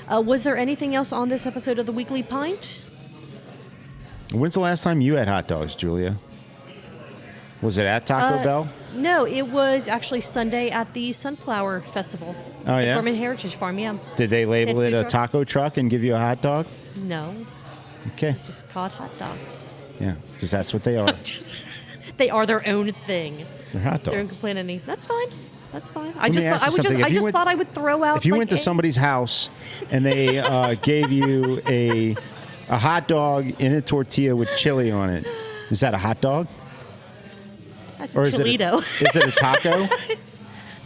Was there anything else on this episode of the Weekly Pint? When's the last time you had hot dogs, Julia? Was it at Taco Bell? No, it was actually Sunday at the Sunflower Festival. Oh, at yeah? Gorman Heritage Farm, yeah. Did they label Had it food a trucks? taco truck and give you a hot dog? No, Okay. it's just called hot dogs. Yeah, because that's what they are. They are their own thing. They're hot They don't dogs. complain any. That's fine. That's fine. I Let me just ask thought, you something. If you went- thought I would throw out. If you like, went to somebody's house and they gave you a hot dog in a tortilla with chili on it, is that a hot dog? that's Or a is it Chilito. is it a taco?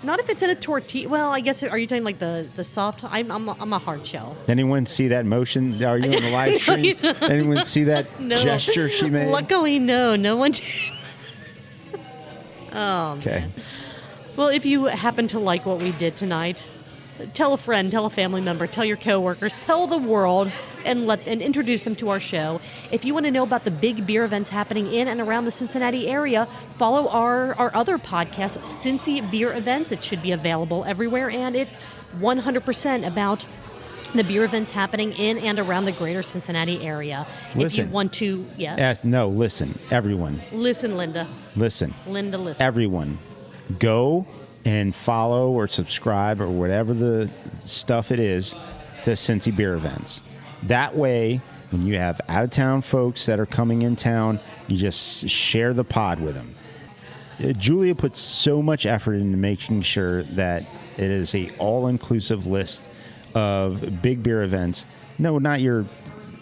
Not if it's in a tortilla. Well, I guess. Are you talking like the soft? I'm a hard shell. Did anyone see that motion? Are you on the live stream? Anyone see that No. gesture she made? Luckily, no. No one did. Okay. Well, if you happen to like what we did tonight, tell a friend, tell a family member, tell your coworkers, tell the world, and introduce them to our show. If you want to know about the big beer events happening in and around the Cincinnati area, follow our other podcast, Cincy Beer Events. It should be available everywhere, and it's 100% about the beer events happening in and around the greater Cincinnati area. Listen. If you want to, yes. Yes, no, listen, everyone. Listen, Linda. Listen. Linda, listen. Everyone, go and follow or subscribe or whatever the stuff it is to Cincy Beer Events. That way, when you have out-of-town folks that are coming in town, you just share the pod with them. Julia puts so much effort into making sure that it is a all-inclusive list of big beer events. No, not your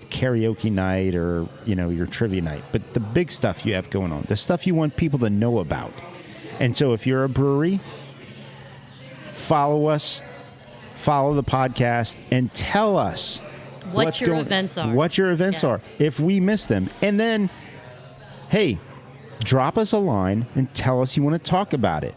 karaoke night or, your trivia night, but the big stuff you have going on, the stuff you want people to know about. And so if you're a brewery, follow us, follow the podcast, and tell us what your events are. What your events are, if we miss them. And then, hey, drop us a line and tell us you want to talk about it.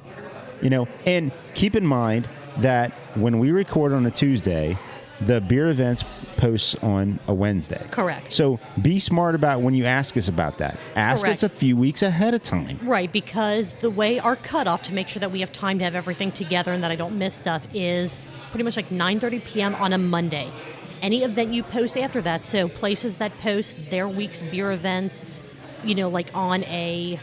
And keep in mind that when we record on a Tuesday, the beer events posts on a Wednesday. Correct. So be smart about when you ask us about that. Ask us a few weeks ahead of time. Right, because the way our cutoff to make sure that we have time to have everything together and that I don't miss stuff is pretty much like 9:30 p.m. on a Monday. Any event you post after that, so places that post their week's beer events, like on a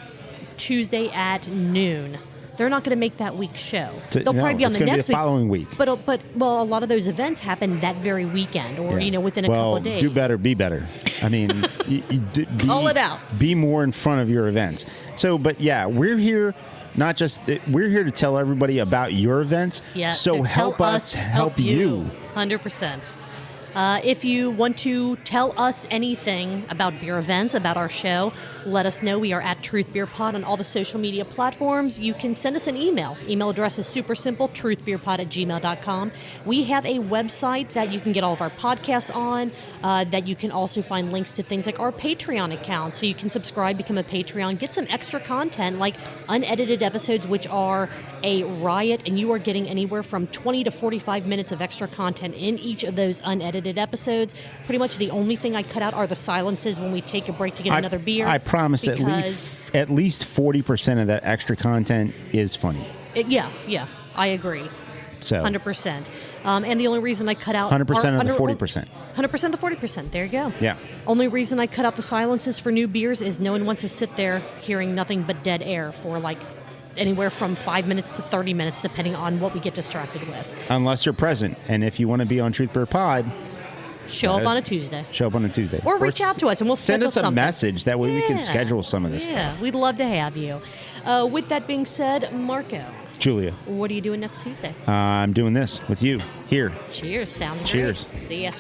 Tuesday at noon, they're not going to make that week's show. They'll probably be on the next week. Following week. But a lot of those events happen that very weekend, or within a couple of days. Do better, be better. I mean, call it out. Be more in front of your events. So, but we're here. We're here to tell everybody about your events. Yeah. So help us help you. 100%. If you want to tell us anything about beer events, about our show, let us know. We are at Truth Beer Pod on all the social media platforms. You can send us an email. Email address is super simple, truthbeerpod@gmail.com. We have a website that you can get all of our podcasts on, that you can also find links to things like our Patreon account. So you can subscribe, become a Patreon, get some extra content like unedited episodes, which are a riot, and you are getting anywhere from 20 to 45 minutes of extra content in each of those unedited episodes. Pretty much the only thing I cut out are the silences when we take a break to get another beer. I promise at least 40% of that extra content is funny. Yeah, I agree. So 100%. And the only reason I cut out 100% of the 40%. 100% of the 40%. There you go. Yeah. Only reason I cut out the silences for new beers is no one wants to sit there hearing nothing but dead air for like anywhere from 5 minutes to 30 minutes, depending on what we get distracted with. Unless you're present. And if you want to be on Truth Beer Pod, show up on a Tuesday. Show up on a Tuesday. Or reach out to us and we'll send us something. a message. That way we can schedule some of this stuff. Yeah, we'd love to have you. With that being said, Marco. Julia. What are you doing next Tuesday? I'm doing this with you here. Cheers. Sounds great. Cheers. See ya.